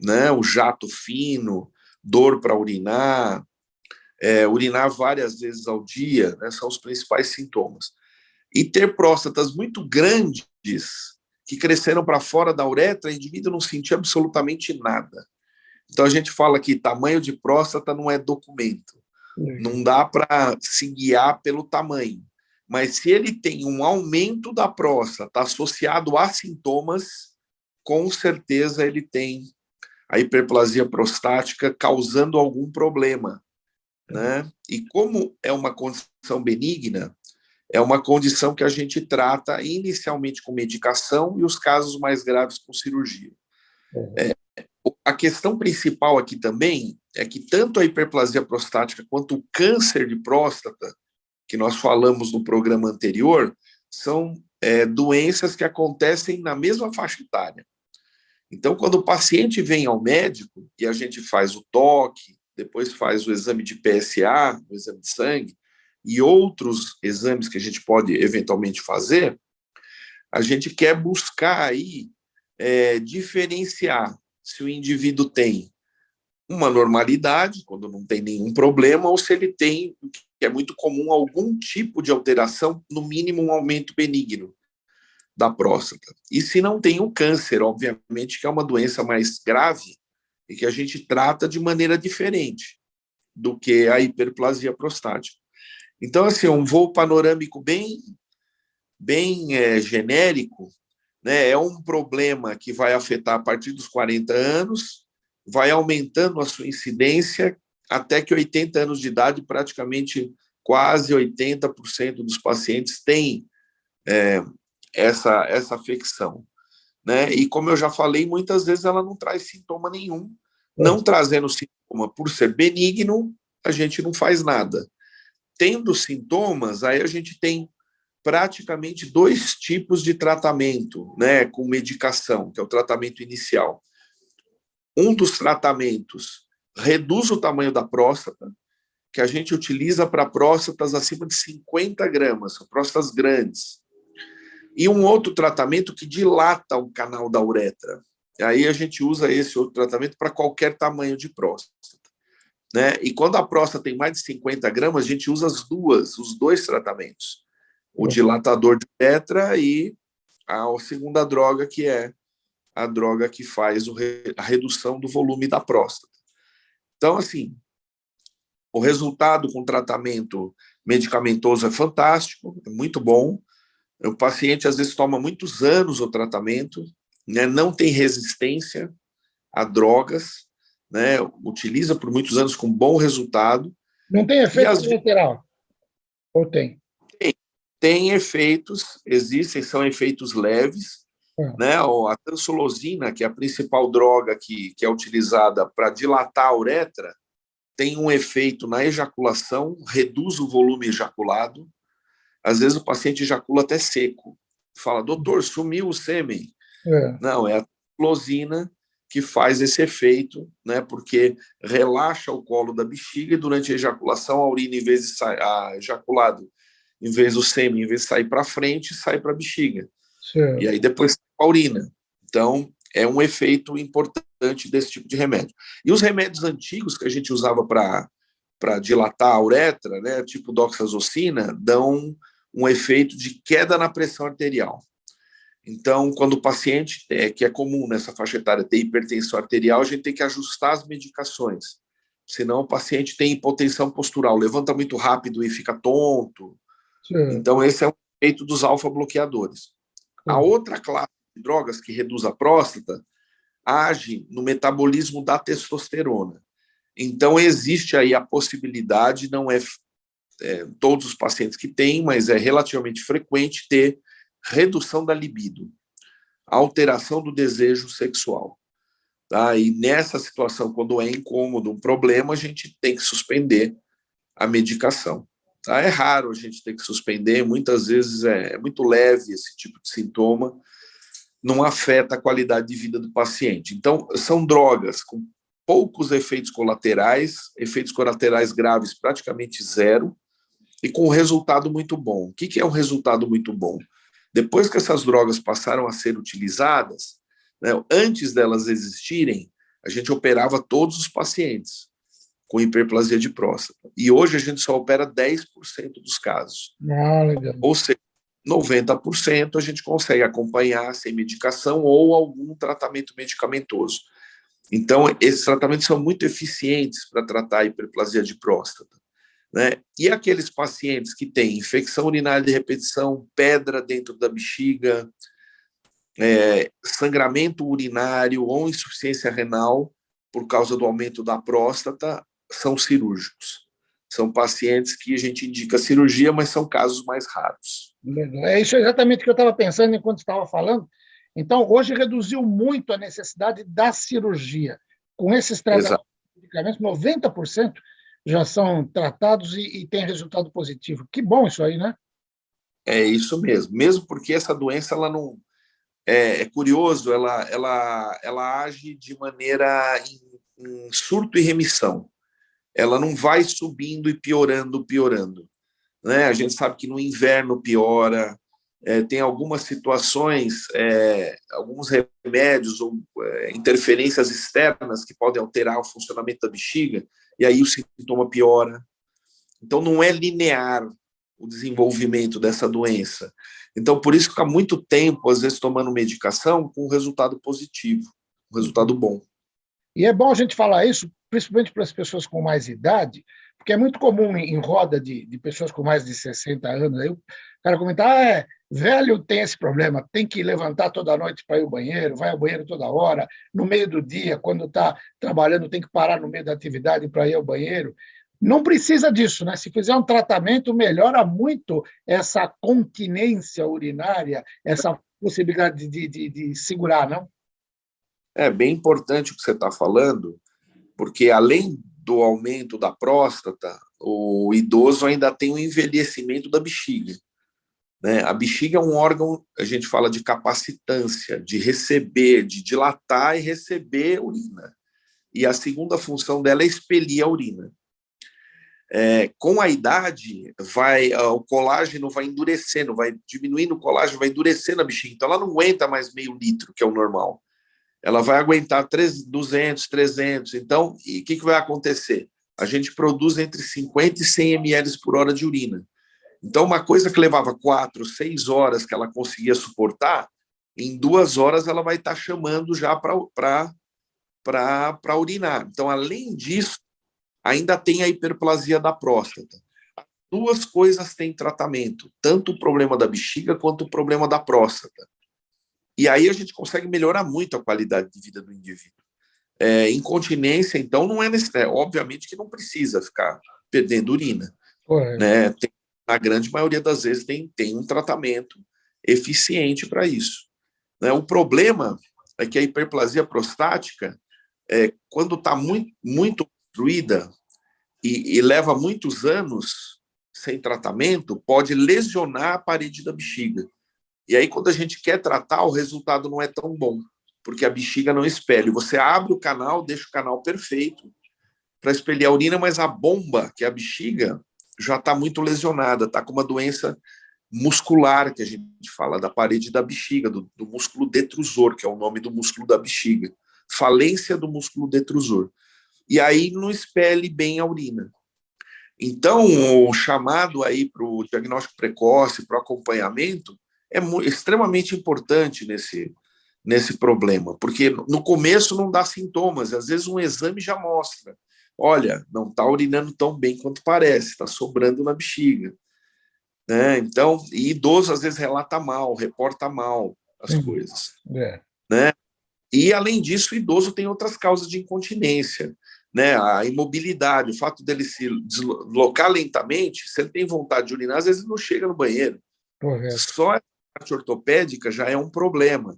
né? O jato fino, dor para urinar, urinar várias vezes ao dia, né? São os principais sintomas. E ter próstatas muito grandes, que cresceram para fora da uretra, o indivíduo não sentia absolutamente nada. Então, a gente fala que tamanho de próstata não é documento. Não dá para se guiar pelo tamanho. Mas se ele tem um aumento da próstata associado a sintomas, com certeza ele tem a hiperplasia prostática causando algum problema, né? E como é uma condição benigna, é uma condição que a gente trata inicialmente com medicação e os casos mais graves com cirurgia. A questão principal aqui também é que tanto a hiperplasia prostática quanto o câncer de próstata, que nós falamos no programa anterior, são doenças que acontecem na mesma faixa etária. Então, quando o paciente vem ao médico e a gente faz o toque, depois faz o exame de PSA, o exame de sangue, e outros exames que a gente pode eventualmente fazer, a gente quer buscar aí diferenciar se o indivíduo tem uma normalidade, quando não tem nenhum problema, ou se ele tem, o que é muito comum, algum tipo de alteração, no mínimo um aumento benigno da próstata. E se não tem o câncer, obviamente, que é uma doença mais grave e que a gente trata de maneira diferente do que a hiperplasia prostática. Então, assim, um voo panorâmico bem genérico, né? É um problema que vai afetar a partir dos 40 anos, vai aumentando a sua incidência até que 80 anos de idade, praticamente quase 80% dos pacientes têm essa afecção, né? E como eu já falei, muitas vezes ela não traz sintoma nenhum. Não trazendo sintoma por ser benigno, a gente não faz nada. Tendo sintomas, aí a gente tem praticamente 2 tipos de tratamento, né, com medicação, que é o tratamento inicial. Um dos tratamentos reduz o tamanho da próstata, que a gente utiliza para próstatas acima de 50 gramas, próstatas grandes. E um outro tratamento que dilata o canal da uretra. Aí a gente usa esse outro tratamento para qualquer tamanho de próstata, né? E quando a próstata tem mais de 50 gramas, a gente usa os dois tratamentos. O dilatador de uretra e a segunda droga, que é a droga que faz a redução do volume da próstata. Então, assim, o resultado com tratamento medicamentoso é fantástico, é muito bom. O paciente, às vezes, toma muitos anos o tratamento, né, não tem resistência a drogas, né, utiliza por muitos anos com bom resultado. Não tem efeito colateral? Ou tem? Tem efeitos, são efeitos leves, né? A tansolosina, que é a principal droga que é utilizada para dilatar a uretra, tem um efeito na ejaculação, reduz o volume ejaculado. Às vezes o paciente ejacula até seco, Fala, doutor, sumiu o sêmen. É. Não, é a triclosina que faz esse efeito, né? Porque relaxa o colo da bexiga e durante a ejaculação a urina, em vez de sair, ejaculado, em vez do sêmen, em vez de sair para frente, sai para a bexiga. E Certo. aí depois sai a urina. Então, é um efeito importante desse tipo de remédio. E os remédios antigos que a gente usava para dilatar a uretra, né, tipo doxazocina, dão um efeito de queda na pressão arterial. Então, quando o paciente, que é comum nessa faixa etária ter hipertensão arterial, a gente tem que ajustar as medicações. Senão o paciente tem hipotensão postural, levanta muito rápido e fica tonto. Certo. Então, esse é o efeito dos alfa-bloqueadores. A Entendi. outra classe de drogas que reduz a próstata age no metabolismo da testosterona. Então, existe aí a possibilidade, não é todos os pacientes que têm, mas é relativamente frequente ter redução da libido, alteração do desejo sexual. Tá? E nessa situação, quando é incômodo, um problema, a gente tem que suspender a medicação. Tá? É raro a gente ter que suspender, muitas vezes é muito leve esse tipo de sintoma, não afeta a qualidade de vida do paciente. Então, são drogas com poucos efeitos colaterais graves praticamente zero, e com um resultado muito bom. O que é um resultado muito bom? Depois que essas drogas passaram a ser utilizadas, né, antes delas existirem, a gente operava todos os pacientes com hiperplasia de próstata. E hoje a gente só opera 10% dos casos. Legal. Ou seja, 90% a gente consegue acompanhar sem medicação ou algum tratamento medicamentoso. Então, esses tratamentos são muito eficientes para tratar a hiperplasia de próstata. Né? E aqueles pacientes que têm infecção urinária de repetição, pedra dentro da bexiga, sangramento urinário ou insuficiência renal por causa do aumento da próstata, são cirúrgicos. São pacientes que a gente indica cirurgia, mas são casos mais raros. Legal. É isso exatamente o que eu estava pensando enquanto estava falando. Então, hoje reduziu muito a necessidade da cirurgia. Com esses tratamentos, medicamentos, 90% já são tratados e têm resultado positivo. Que bom isso aí, né? É isso mesmo. Mesmo porque essa doença, ela não... É curioso, ela age de maneira em surto e remissão. Ela não vai subindo e piorando. Né? A gente sabe que no inverno piora, tem algumas situações, alguns remédios ou interferências externas que podem alterar o funcionamento da bexiga, e aí o sintoma piora. Então, não é linear o desenvolvimento dessa doença. Então, por isso fica muito tempo, às vezes, tomando medicação com um resultado positivo, um resultado bom. E é bom a gente falar isso, principalmente para as pessoas com mais idade, porque é muito comum em roda de pessoas com mais de 60 anos, aí o cara comentar, velho tem esse problema, tem que levantar toda noite para ir ao banheiro, vai ao banheiro toda hora, no meio do dia, quando está trabalhando, tem que parar no meio da atividade para ir ao banheiro. Não precisa disso, né? Se fizer um tratamento, melhora muito essa continência urinária, essa possibilidade de segurar, não? É bem importante o que você está falando, porque além do aumento da próstata, o idoso ainda tem o envelhecimento da bexiga. Né? A bexiga é um órgão, a gente fala de capacitância, de receber, de dilatar e receber urina. E a segunda função dela é expelir a urina. Com a idade, o colágeno vai endurecendo, vai diminuindo o colágeno, vai endurecendo a bexiga. Então, ela não aguenta mais meio litro, que é o normal. Ela vai aguentar 200, 300. Então, o que vai acontecer? A gente produz entre 50 e 100 ml por hora de urina. Então, uma coisa que levava 4, 6 horas que ela conseguia suportar, em 2 horas ela vai estar chamando já para urinar. Então, além disso, ainda tem a hiperplasia da próstata. Duas coisas têm tratamento, tanto o problema da bexiga quanto o problema da próstata. E aí a gente consegue melhorar muito a qualidade de vida do indivíduo. Incontinência, então, não é necessário. Obviamente que não precisa ficar perdendo urina. Né? Na grande maioria das vezes tem um tratamento eficiente para isso. Né? O problema é que a hiperplasia prostática, quando está muito obstruída e leva muitos anos sem tratamento, pode lesionar a parede da bexiga. E aí, quando a gente quer tratar, o resultado não é tão bom, porque a bexiga não expele. Você abre o canal, deixa o canal perfeito para expelir a urina, mas a bomba, que é a bexiga, já está muito lesionada, está com uma doença muscular, que a gente fala, da parede da bexiga, do músculo detrusor, que é o nome do músculo da bexiga. Falência do músculo detrusor. E aí não expele bem a urina. Então, o chamado aí para o diagnóstico precoce, para o acompanhamento, é extremamente importante nesse problema, porque no começo não dá sintomas, às vezes um exame já mostra, olha, não está urinando tão bem quanto parece, está sobrando na bexiga, né? Então, e idoso às vezes relata mal, reporta mal as coisas, né? E além disso, o idoso tem outras causas de incontinência, né? A imobilidade, o fato dele se deslocar lentamente, se ele tem vontade de urinar, às vezes ele não chega no banheiro. Correto. Só a parte ortopédica já é um problema,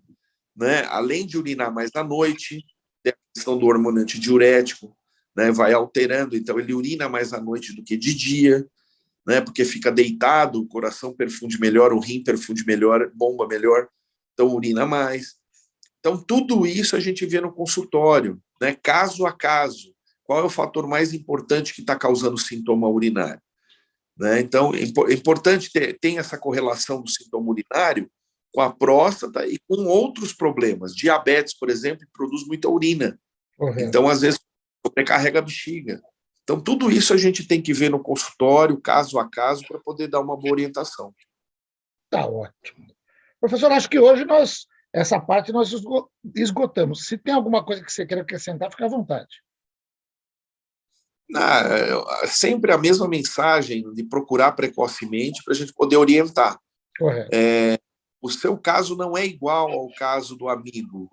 né? Além de urinar mais à noite, tem a questão do hormônio antidiurético, né? Vai alterando, então ele urina mais à noite do que de dia, né? Porque fica deitado, o coração perfunde melhor, o rim perfunde melhor, bomba melhor, então urina mais. Então, tudo isso a gente vê no consultório, né? Caso a caso. Qual é o fator mais importante que está causando sintoma urinário? Né? Então, é importante ter essa correlação do sintoma urinário com a próstata e com outros problemas. Diabetes, por exemplo, produz muita urina. Correto. Então, às vezes, sobrecarrega a bexiga. Então, tudo isso a gente tem que ver no consultório, caso a caso, para poder dar uma boa orientação. Tá ótimo. Professor, acho que hoje essa parte nós esgotamos. Se tem alguma coisa que você queira acrescentar, fique à vontade. Sempre a mesma mensagem de procurar precocemente para a gente poder orientar. Correto. O seu caso não é igual ao caso do amigo.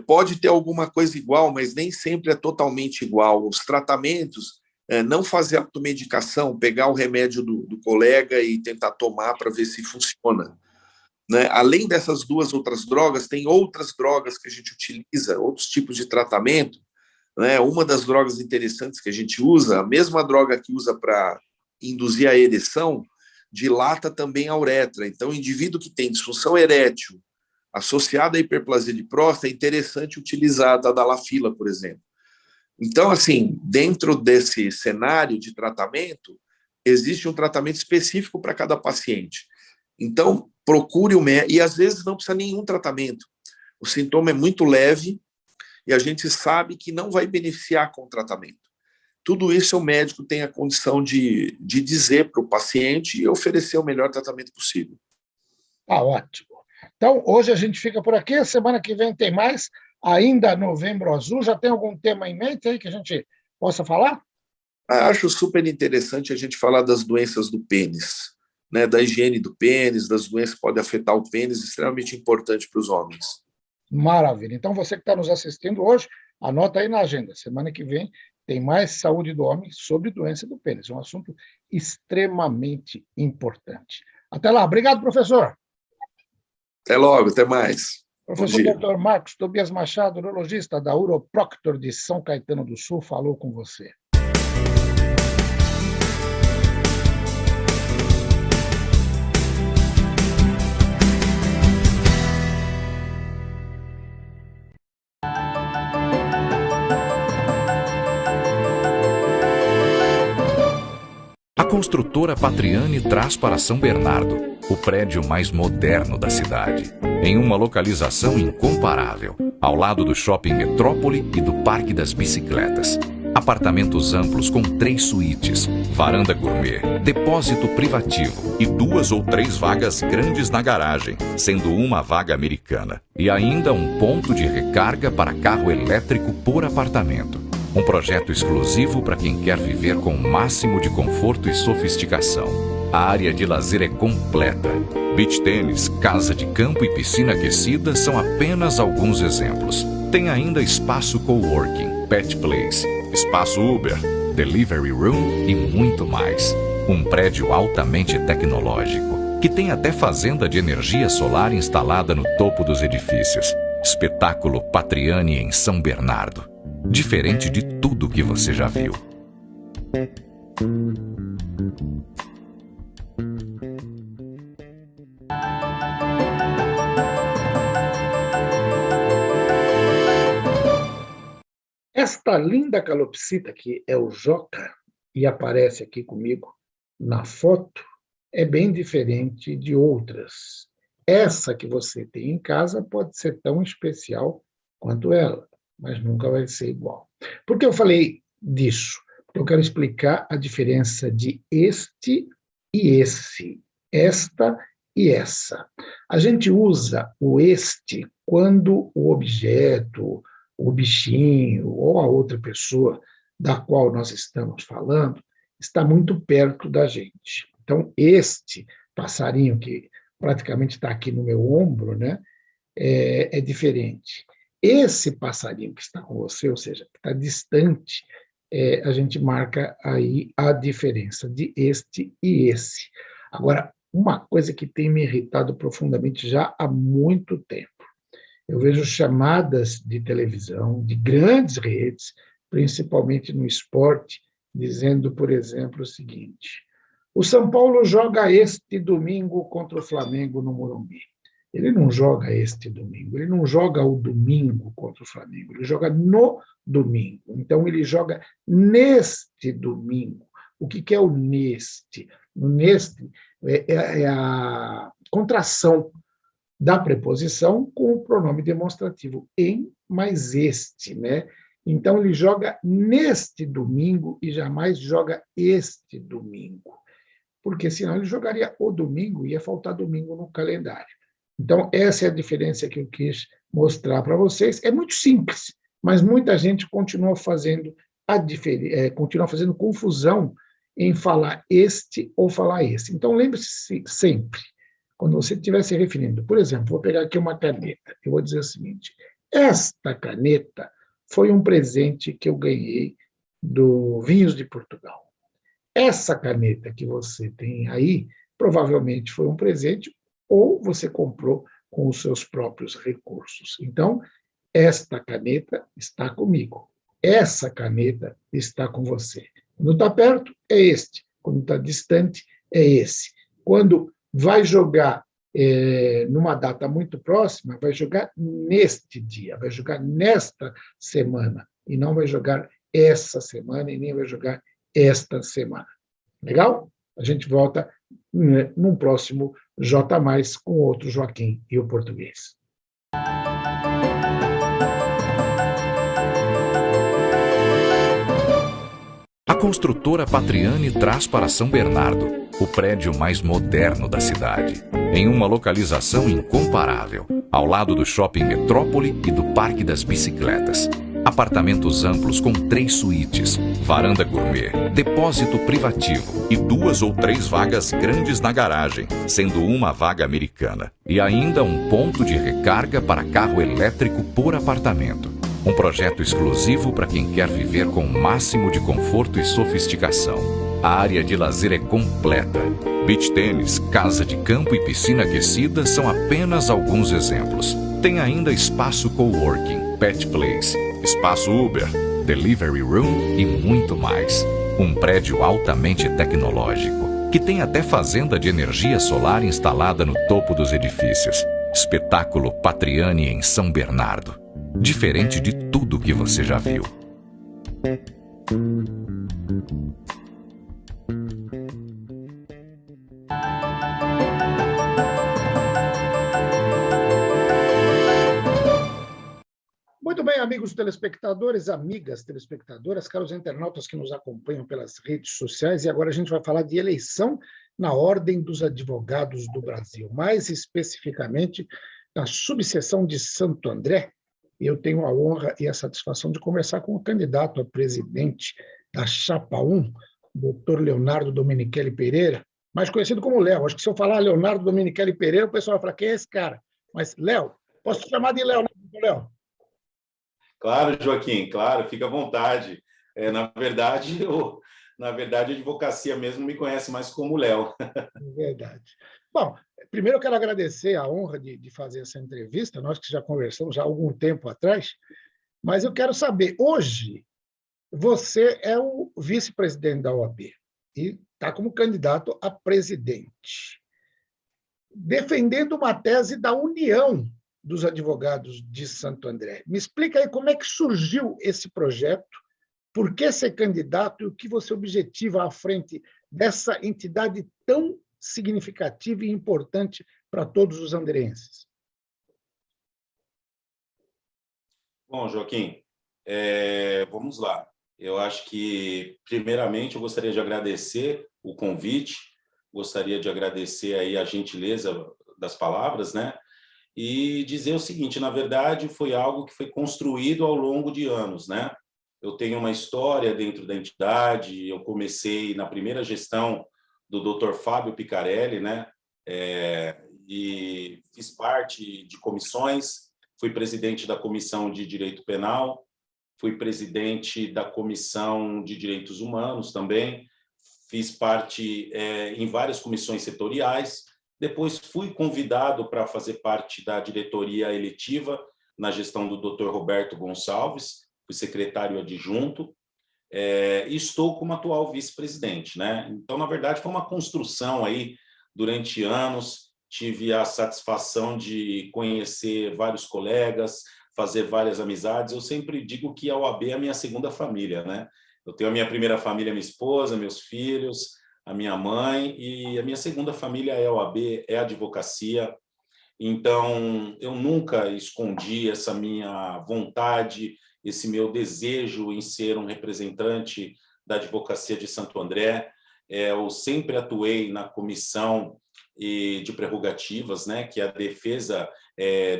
Pode ter alguma coisa igual, mas nem sempre é totalmente igual. Os tratamentos, não fazer automedicação, pegar o remédio do colega e tentar tomar para ver se funciona. Né? Além dessas duas outras drogas, tem outras drogas que a gente utiliza, outros tipos de tratamento. Né? Uma das drogas interessantes que a gente usa, a mesma droga que usa para induzir a ereção, dilata também a uretra. Então, o indivíduo que tem disfunção erétil associada à hiperplasia de próstata, é interessante utilizar a tadalafila, por exemplo. Então, assim, dentro desse cenário de tratamento, existe um tratamento específico para cada paciente. Então, procure o médico, e às vezes não precisa nenhum tratamento. O sintoma é muito leve e a gente sabe que não vai beneficiar com o tratamento. Tudo isso o médico tem a condição de dizer para o paciente e oferecer o melhor tratamento possível. Tá ótimo. Então, hoje a gente fica por aqui, semana que vem tem mais, ainda Novembro Azul. Já tem algum tema em mente aí que a gente possa falar? Acho super interessante a gente falar das doenças do pênis, né? Da higiene do pênis, das doenças que podem afetar o pênis, extremamente importante para os homens. Maravilha. Então, você que está nos assistindo hoje, anota aí na agenda. Semana que vem tem mais saúde do homem sobre doença do pênis. Um assunto extremamente importante. Até lá. Obrigado, professor. Até logo, até mais. Professor Dr. Marcos Tobias Machado, urologista da Uroproctor de São Caetano do Sul, falou com você. A construtora Patriani traz para São Bernardo o prédio mais moderno da cidade, em uma localização incomparável, ao lado do Shopping Metrópole e do Parque das Bicicletas. Apartamentos amplos com 3 suítes, varanda gourmet, depósito privativo e 2 ou 3 vagas grandes na garagem, sendo uma vaga americana. E ainda um ponto de recarga para carro elétrico por apartamento. Um projeto exclusivo para quem quer viver com o máximo de conforto e sofisticação. A área de lazer é completa. Beach tênis, casa de campo e piscina aquecida são apenas alguns exemplos. Tem ainda espaço coworking, pet place, espaço Uber, delivery room e muito mais. Um prédio altamente tecnológico, que tem até fazenda de energia solar instalada no topo dos edifícios. Espetáculo Patriani em São Bernardo. Diferente de tudo que você já viu. Esta linda calopsita, que é o Joca, e aparece aqui comigo na foto, é bem diferente de outras. Essa que você tem em casa pode ser tão especial quanto ela, mas nunca vai ser igual. Por que eu falei disso? Porque eu quero explicar a diferença de este e esse, esta e essa. A gente usa o este quando o objeto, o bichinho ou a outra pessoa da qual nós estamos falando está muito perto da gente. Então, este passarinho que praticamente está aqui no meu ombro, né, é diferente. Esse passarinho que está com você, ou seja, que está distante, a gente marca aí a diferença de este e esse. Agora, uma coisa que tem me irritado profundamente já há muito tempo. Eu vejo chamadas de televisão de grandes redes, principalmente no esporte, dizendo, por exemplo, o seguinte: o São Paulo joga este domingo contra o Flamengo no Morumbi. Ele não joga este domingo, ele não joga o domingo contra o Flamengo, ele joga no domingo. Então, ele joga neste domingo. O que é o neste? O neste é a contração da preposição com o pronome demonstrativo em mais este, né? Então, ele joga neste domingo e jamais joga este domingo, porque senão ele jogaria o domingo e ia faltar domingo no calendário. Então, essa é a diferença que eu quis mostrar para vocês. É muito simples, mas muita gente continua fazendo confusão em falar este ou falar esse. Então, lembre-se sempre, quando você estiver se referindo, por exemplo, vou pegar aqui uma caneta, eu vou dizer o seguinte: esta caneta foi um presente que eu ganhei do Vinhos de Portugal. Essa caneta que você tem aí, provavelmente foi um presente ou você comprou com os seus próprios recursos. Então, esta caneta está comigo. Essa caneta está com você. Quando está perto, é este. Quando está distante, é esse. Quando vai jogar numa data muito próxima, vai jogar neste dia, vai jogar nesta semana, e não vai jogar essa semana, e nem vai jogar esta semana. Legal? A gente volta num próximo J+, com outro Joaquim e o português. A construtora Patriani traz para São Bernardo o prédio mais moderno da cidade, em uma localização incomparável, ao lado do Shopping Metrópole e do Parque das Bicicletas. Apartamentos amplos com 3 suítes, varanda gourmet, depósito privativo e 2 ou 3 vagas grandes na garagem, sendo uma vaga americana. E ainda um ponto de recarga para carro elétrico por apartamento. Um projeto exclusivo para quem quer viver com o máximo de conforto e sofisticação. A área de lazer é completa. Beach tênis, casa de campo e piscina aquecida são apenas alguns exemplos. Tem ainda espaço coworking, pet place, espaço Uber, delivery room e muito mais. Um prédio altamente tecnológico, que tem até fazenda de energia solar instalada no topo dos edifícios. Espetáculo Patriani em São Bernardo. Diferente de tudo que você já viu. Muito bem, amigos telespectadores, amigas telespectadoras, caros internautas que nos acompanham pelas redes sociais, e agora a gente vai falar de eleição na Ordem dos Advogados do Brasil, mais especificamente na subseção de Santo André. Eu tenho a honra e a satisfação de conversar com o candidato a presidente da Chapa 1, doutor Leonardo Domenichelli Pereira, mais conhecido como Léo. Acho que se eu falar Leonardo Domenichelli Pereira, o pessoal vai falar: quem é esse cara? Mas, Léo, posso te chamar de Léo, né, Léo? Claro, Joaquim, claro, fica à vontade. Na verdade, a advocacia mesmo me conhece mais como Léo. Verdade. Bom, primeiro eu quero agradecer a honra de fazer essa entrevista, nós que já conversamos já há algum tempo atrás, mas eu quero saber, hoje, você é o vice-presidente da OAB e está como candidato a presidente, defendendo uma tese da união dos Advogados de Santo André. Me explica aí como é que surgiu esse projeto, por que ser candidato e o que você objetiva à frente dessa entidade tão significativa e importante para todos os andreenses. Bom, Joaquim, vamos lá. Eu acho que, primeiramente, eu gostaria de agradecer o convite, gostaria de agradecer aí a gentileza das palavras, né? E dizer o seguinte, na verdade, foi algo que foi construído ao longo de anos, né? Eu tenho uma história dentro da entidade, eu comecei na primeira gestão do Dr. Fábio Picarelli, né? E fiz parte de comissões, fui presidente da Comissão de Direito Penal, fui presidente da Comissão de Direitos Humanos também, fiz parte em várias comissões setoriais, depois fui convidado para fazer parte da diretoria eletiva na gestão do Dr. Roberto Gonçalves, fui secretário adjunto, e estou como atual vice-presidente, né? Então, na verdade, foi uma construção aí durante anos, tive a satisfação de conhecer vários colegas, fazer várias amizades. Eu sempre digo que a OAB é a minha segunda família, né? Eu tenho a minha primeira família, minha esposa, meus filhos, a minha mãe, e a minha segunda família é a OAB, é a advocacia. Então, eu nunca escondi essa minha vontade, esse meu desejo em ser um representante da advocacia de Santo André. Eu sempre atuei na comissão de prerrogativas, né, que é a defesa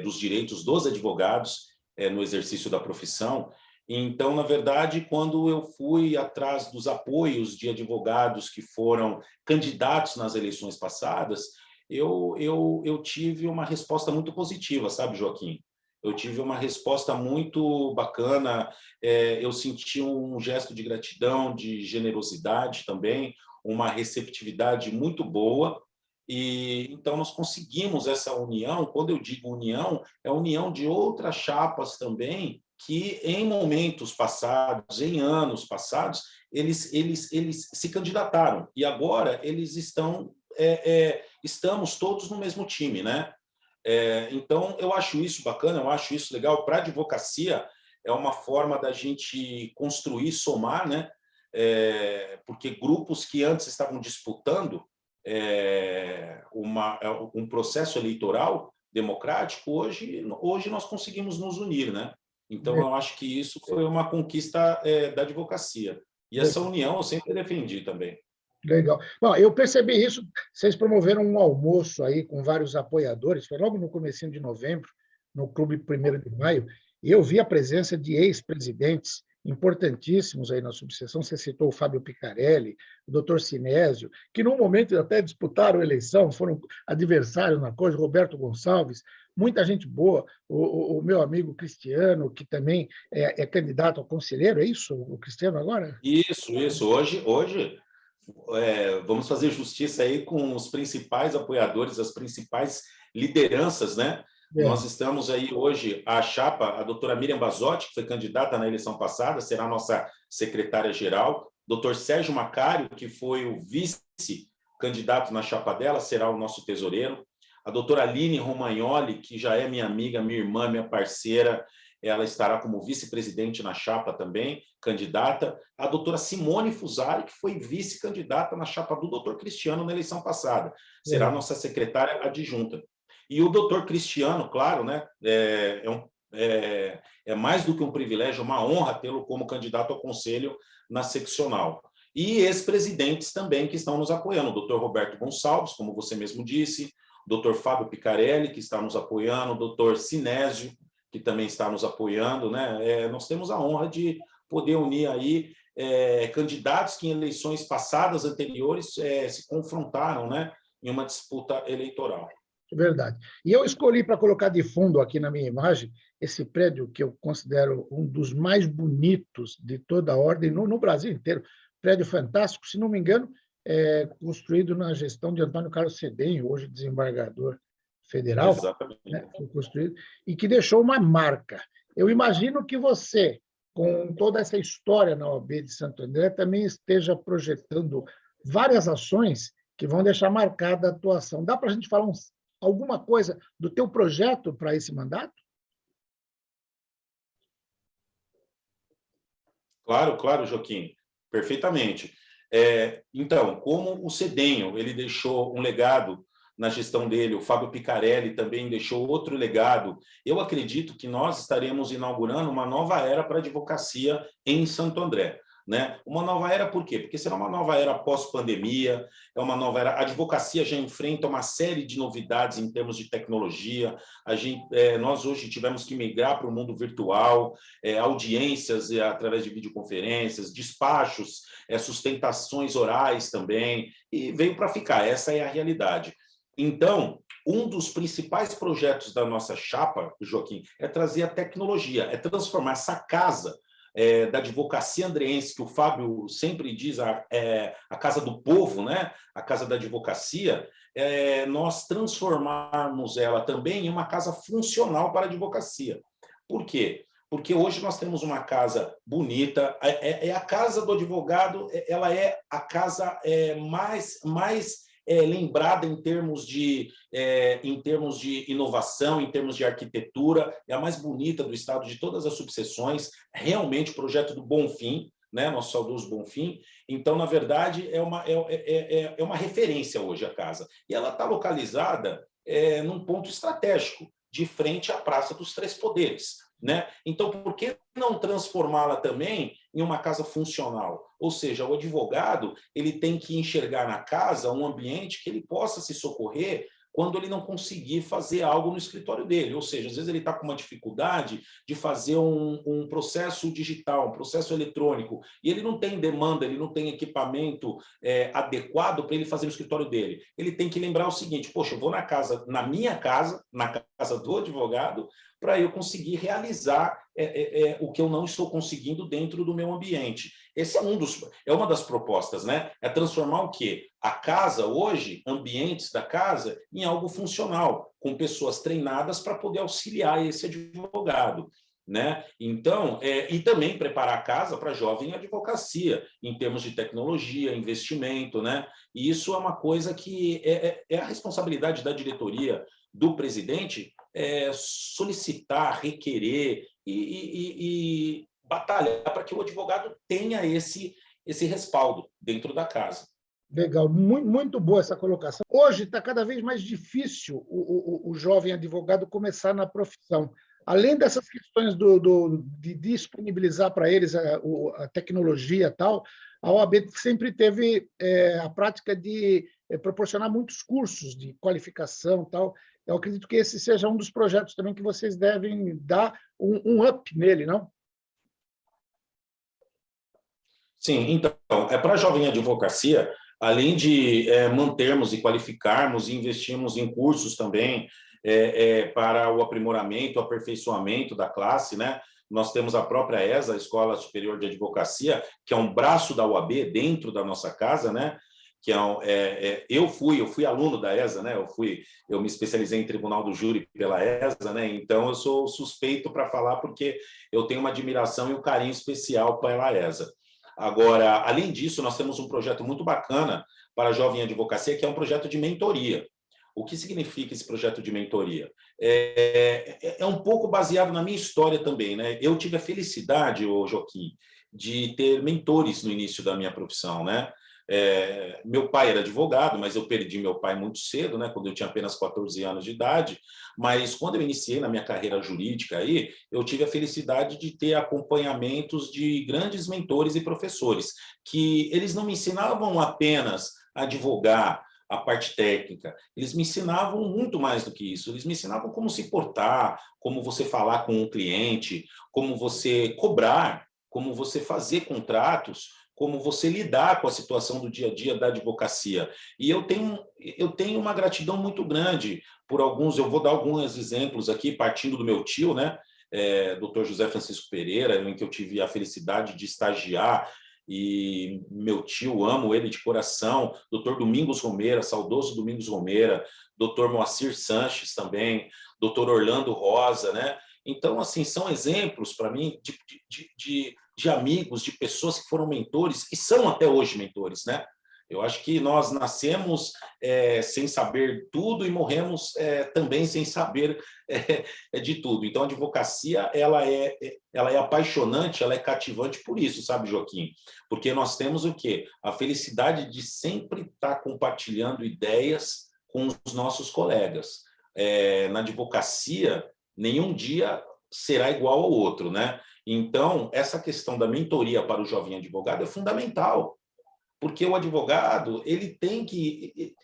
dos direitos dos advogados no exercício da profissão. Então, na verdade, quando eu fui atrás dos apoios de advogados que foram candidatos nas eleições passadas, eu tive uma resposta muito positiva, sabe, Joaquim? Eu tive uma resposta muito bacana, eu senti um gesto de gratidão, de generosidade também, uma receptividade muito boa, e então nós conseguimos essa união. Quando eu digo união, é a união de outras chapas também, que em momentos passados, em anos passados, eles se candidataram, e agora eles estamos todos no mesmo time, né? Então, eu acho isso bacana, eu acho isso legal. Para a advocacia, é uma forma da gente construir, somar, né? Porque grupos que antes estavam disputando um processo eleitoral democrático, hoje nós conseguimos nos unir, né? Então, eu acho que isso foi uma conquista da advocacia. E essa união eu sempre defendi também. Legal. Bom, eu percebi isso, vocês promoveram um almoço aí com vários apoiadores, foi logo no comecinho de novembro, no Clube 1º de Maio, e eu vi a presença de ex-presidentes importantíssimos aí na subseção. Você citou o Fábio Picarelli, o doutor Sinésio, que num momento até disputaram a eleição, foram adversários na coisa, Roberto Gonçalves, muita gente boa, o meu amigo Cristiano, que também é candidato a conselheiro, é isso, o Cristiano agora? Isso. Hoje vamos fazer justiça aí com os principais apoiadores, as principais lideranças, né? Nós estamos aí hoje, a chapa, a doutora Miriam Basotti, que foi candidata na eleição passada, será a nossa secretária-geral. Doutor Sérgio Macário, que foi o vice-candidato na chapa dela, será o nosso tesoureiro. A doutora Aline Romagnoli, que já é minha amiga, minha irmã, minha parceira, ela estará como vice-presidente na chapa também, candidata. A doutora Simone Fusari, que foi vice-candidata na chapa do doutor Cristiano na eleição passada, será a nossa secretária adjunta. E o doutor Cristiano, claro, né, é mais do que um privilégio, uma honra tê-lo como candidato ao conselho na seccional. E ex-presidentes também que estão nos apoiando, o doutor Roberto Gonçalves, como você mesmo disse, o doutor Fábio Picarelli, que está nos apoiando, o doutor Sinésio, que também está nos apoiando, né? Nós temos a honra de poder unir aí candidatos que em eleições passadas, anteriores, se confrontaram, né, em uma disputa eleitoral. Verdade. E eu escolhi para colocar de fundo aqui na minha imagem esse prédio que eu considero um dos mais bonitos de toda a ordem no Brasil inteiro. Prédio fantástico, se não me engano, construído na gestão de Antônio Carlos Cedenho, hoje desembargador federal. Exatamente. Né, foi construído, e que deixou uma marca. Eu imagino que você, com toda essa história na OAB de Santo André, também esteja projetando várias ações que vão deixar marcada a atuação. Dá para a gente falar alguma coisa do teu projeto para esse mandato? Claro, claro, Joaquim, perfeitamente. Então, como o Cedenho, ele deixou um legado na gestão dele, o Fábio Picarelli também deixou outro legado, eu acredito que nós estaremos inaugurando uma nova era para a advocacia em Santo André. Né? Uma nova era por quê? Porque será uma nova era pós-pandemia, é uma nova era. A advocacia já enfrenta uma série de novidades em termos de tecnologia. Nós hoje tivemos que migrar para o mundo virtual, audiências através de videoconferências, despachos, sustentações orais também, e veio para ficar. Essa é a realidade. Então, um dos principais projetos da nossa chapa, Joaquim, é trazer a tecnologia, é transformar essa casa da advocacia andreense, que o Fábio sempre diz, a casa do povo, né? A casa da advocacia, nós transformarmos ela também em uma casa funcional para a advocacia. Por quê? Porque hoje nós temos uma casa bonita, a casa do advogado, ela é a casa mais lembrada em termos de inovação, em termos de arquitetura, é a mais bonita do estado de todas as subseções, realmente o projeto do Bonfim, né, nosso saudoso Bonfim. Então, na verdade, é uma referência hoje a casa. E ela está localizada num ponto estratégico, de frente à Praça dos Três Poderes. Né? Então, por que não transformá-la também em uma casa funcional? Ou seja, o advogado ele tem que enxergar na casa um ambiente que ele possa se socorrer quando ele não conseguir fazer algo no escritório dele. Ou seja, às vezes ele está com uma dificuldade de fazer um processo digital, um processo eletrônico, e ele não tem demanda, ele não tem equipamento adequado para ele fazer no escritório dele. Ele tem que lembrar o seguinte: poxa, eu vou na minha casa, na casa do advogado, para eu conseguir realizar o que eu não estou conseguindo dentro do meu ambiente. Esse é uma das propostas, né? É transformar o quê? A casa hoje, ambientes da casa, em algo funcional, com pessoas treinadas para poder auxiliar esse advogado. Né? Então, e também preparar a casa para a jovem advocacia, em termos de tecnologia, investimento, né? E isso é uma coisa que é a responsabilidade da diretoria, do presidente, solicitar, requerer e batalhar para que o advogado tenha esse respaldo dentro da casa. Legal, muito, muito boa essa colocação. Hoje está cada vez mais difícil o jovem advogado começar na profissão. Além dessas questões de disponibilizar para eles a tecnologia e tal, a OAB sempre teve a prática de proporcionar muitos cursos de qualificação e tal. Eu acredito que esse seja um dos projetos também que vocês devem dar um up nele, não? Sim, então, para a jovem advocacia, além de mantermos e qualificarmos e investirmos em cursos também para o aprimoramento, o aperfeiçoamento da classe, né? Nós temos a própria ESA, a Escola Superior de Advocacia, que é um braço da UAB dentro da nossa casa, né? Que eu fui aluno da ESA, né? Eu me especializei em Tribunal do Júri pela ESA, né? Então eu sou suspeito para falar porque eu tenho uma admiração e um carinho especial pela ESA. Agora, além disso, nós temos um projeto muito bacana para a jovem advocacia, que é um projeto de mentoria. O que significa esse projeto de mentoria? É um pouco baseado na minha história também, né? Eu tive a felicidade, Joaquim, de ter mentores no início da minha profissão, né? Meu pai era advogado, mas eu perdi meu pai muito cedo, né, quando eu tinha apenas 14 anos de idade. Mas quando eu iniciei na minha carreira jurídica, eu tive a felicidade de ter acompanhamentos de grandes mentores e professores, que eles não me ensinavam apenas a advogar, a parte técnica, eles me ensinavam muito mais do que isso, eles me ensinavam como se portar, como você falar com um cliente, como você cobrar, como você fazer contratos, como você lidar com a situação do dia a dia da advocacia. E eu tenho uma gratidão muito grande por alguns, eu vou dar alguns exemplos aqui, partindo do meu tio, né, Dr. José Francisco Pereira, em que eu tive a felicidade de estagiar, e meu tio, amo ele de coração, Dr. Domingos Romeira, saudoso Domingos Romeira, Dr. Moacir Sanches também, Dr. Orlando Rosa, né? Então, assim, são exemplos para mim de amigos, de pessoas que foram mentores e são até hoje mentores, né? Eu acho que nós nascemos sem saber tudo e morremos também sem saber de tudo. Então, a advocacia ela é apaixonante, ela é cativante por isso, sabe, Joaquim? Porque nós temos o quê? A felicidade de sempre estar compartilhando ideias com os nossos colegas. Na advocacia, nenhum dia será igual ao outro, né? Então, essa questão da mentoria para o jovem advogado é fundamental. Porque o advogado ele tem que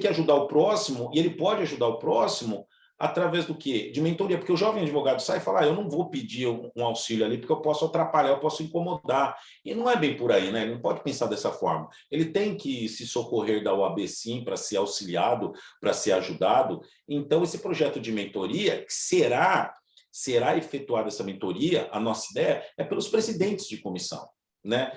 ajudar o próximo, e ele pode ajudar o próximo através do quê? De mentoria, porque o jovem advogado sai e fala, eu não vou pedir um auxílio ali, porque eu posso atrapalhar, eu posso incomodar. E não é bem por aí, né? Ele não pode pensar dessa forma. Ele tem que se socorrer da OAB, sim, para ser auxiliado, para ser ajudado. Então, esse projeto de mentoria, será efetuada essa mentoria, a nossa ideia é pelos presidentes de comissão, né?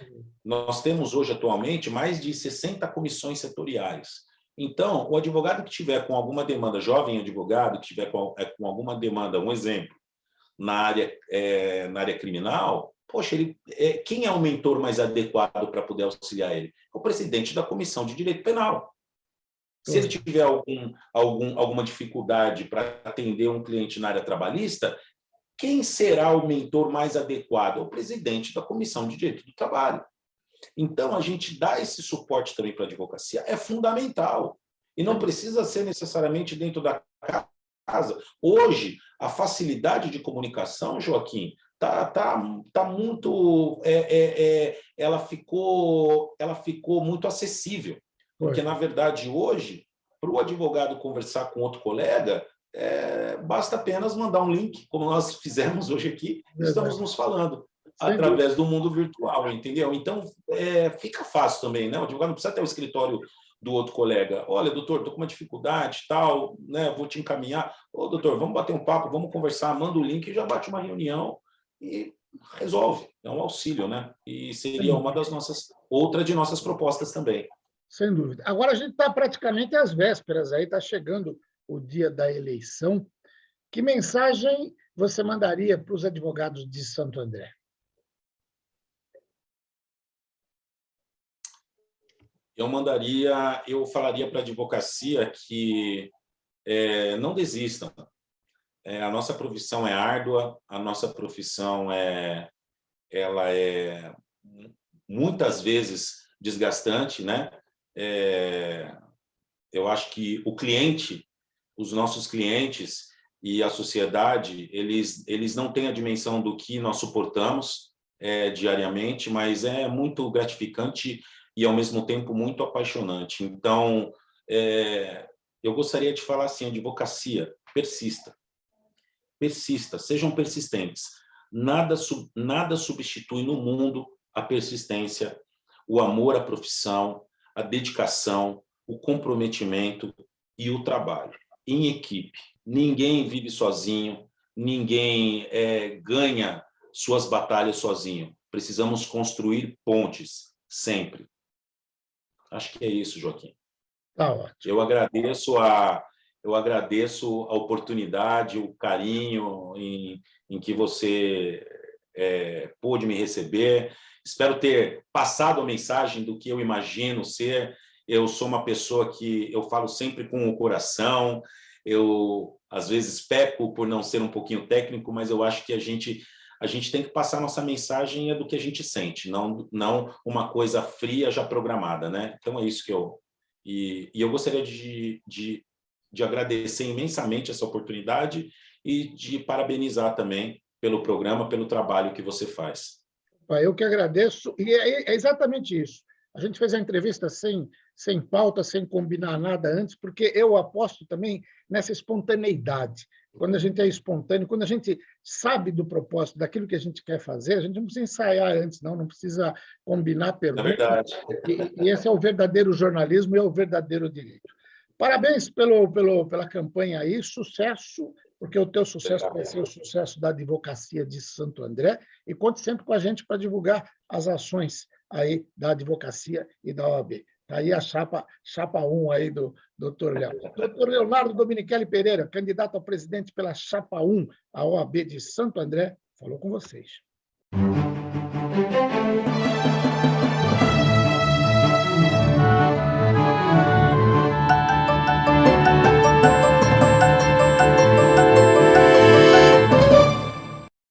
Nós temos hoje, atualmente, mais de 60 comissões setoriais. Então, o advogado que tiver com alguma demanda, jovem advogado que tiver com alguma demanda, um exemplo, na área criminal, poxa, quem é o mentor mais adequado para poder auxiliar ele? É o presidente da Comissão de Direito Penal. Se ele tiver alguma dificuldade para atender um cliente na área trabalhista, quem será o mentor mais adequado? É o presidente da Comissão de Direito do Trabalho. Então, a gente dá esse suporte também para a advocacia, é fundamental. E não precisa ser necessariamente dentro da casa. Hoje, a facilidade de comunicação, Joaquim, tá muito... ela ficou muito acessível. Porque, na verdade, hoje, para o advogado conversar com outro colega, basta apenas mandar um link, como nós fizemos hoje aqui, estamos nos falando, através do mundo virtual, entendeu? Então, fica fácil também, né? O advogado não precisa ter o escritório do outro colega. Olha, doutor, estou com uma dificuldade, tal, né? Vou te encaminhar. Ô, doutor, vamos bater um papo, vamos conversar, manda o link e já bate uma reunião e resolve. É um auxílio, né? E seria outra de nossas propostas também. Sem dúvida. Agora a gente está praticamente às vésperas, aí está chegando o dia da eleição. Que mensagem você mandaria para os advogados de Santo André? Eu falaria para a advocacia que não desistam. A nossa profissão é árdua, a nossa profissão ela é muitas vezes desgastante, né? Eu acho que o cliente, os nossos clientes e a sociedade, eles não têm a dimensão do que nós suportamos diariamente, mas é muito gratificante e, ao mesmo tempo, muito apaixonante. Então, eu gostaria de falar assim, advocacia, persista. Persista, sejam persistentes. Nada substitui no mundo a persistência, o amor à profissão, a dedicação, o comprometimento e o trabalho em equipe. Ninguém vive sozinho, ninguém ganha suas batalhas sozinho. Precisamos construir pontes, sempre. Acho que é isso, Joaquim. Tá ótimo. Eu agradeço a oportunidade, o carinho em que você pôde me receber. Espero ter passado a mensagem do que eu imagino ser. Eu sou uma pessoa que eu falo sempre com o coração. Eu, às vezes, peco por não ser um pouquinho técnico, mas eu acho que a gente tem que passar a nossa mensagem do que a gente sente, não uma coisa fria já programada, né? Então, é isso que eu... E eu gostaria de agradecer imensamente essa oportunidade e de parabenizar também pelo programa, pelo trabalho que você faz. Eu que agradeço, e é exatamente isso. A gente fez a entrevista sem pauta, sem combinar nada antes, porque eu aposto também nessa espontaneidade. Quando a gente é espontâneo, quando a gente sabe do propósito, daquilo que a gente quer fazer, a gente não precisa ensaiar antes, não precisa combinar perguntas. É verdade. E esse é o verdadeiro jornalismo e é o verdadeiro direito. Parabéns pela campanha aí, sucesso, porque o teu sucesso vai ser o sucesso da advocacia de Santo André, e conte sempre com a gente para divulgar as ações aí da advocacia e da OAB. Está aí a chapa 1 aí do doutor Léo. Doutor Leonardo Dominichelli Pereira, candidato a presidente pela chapa 1, a OAB de Santo André, falou com vocês.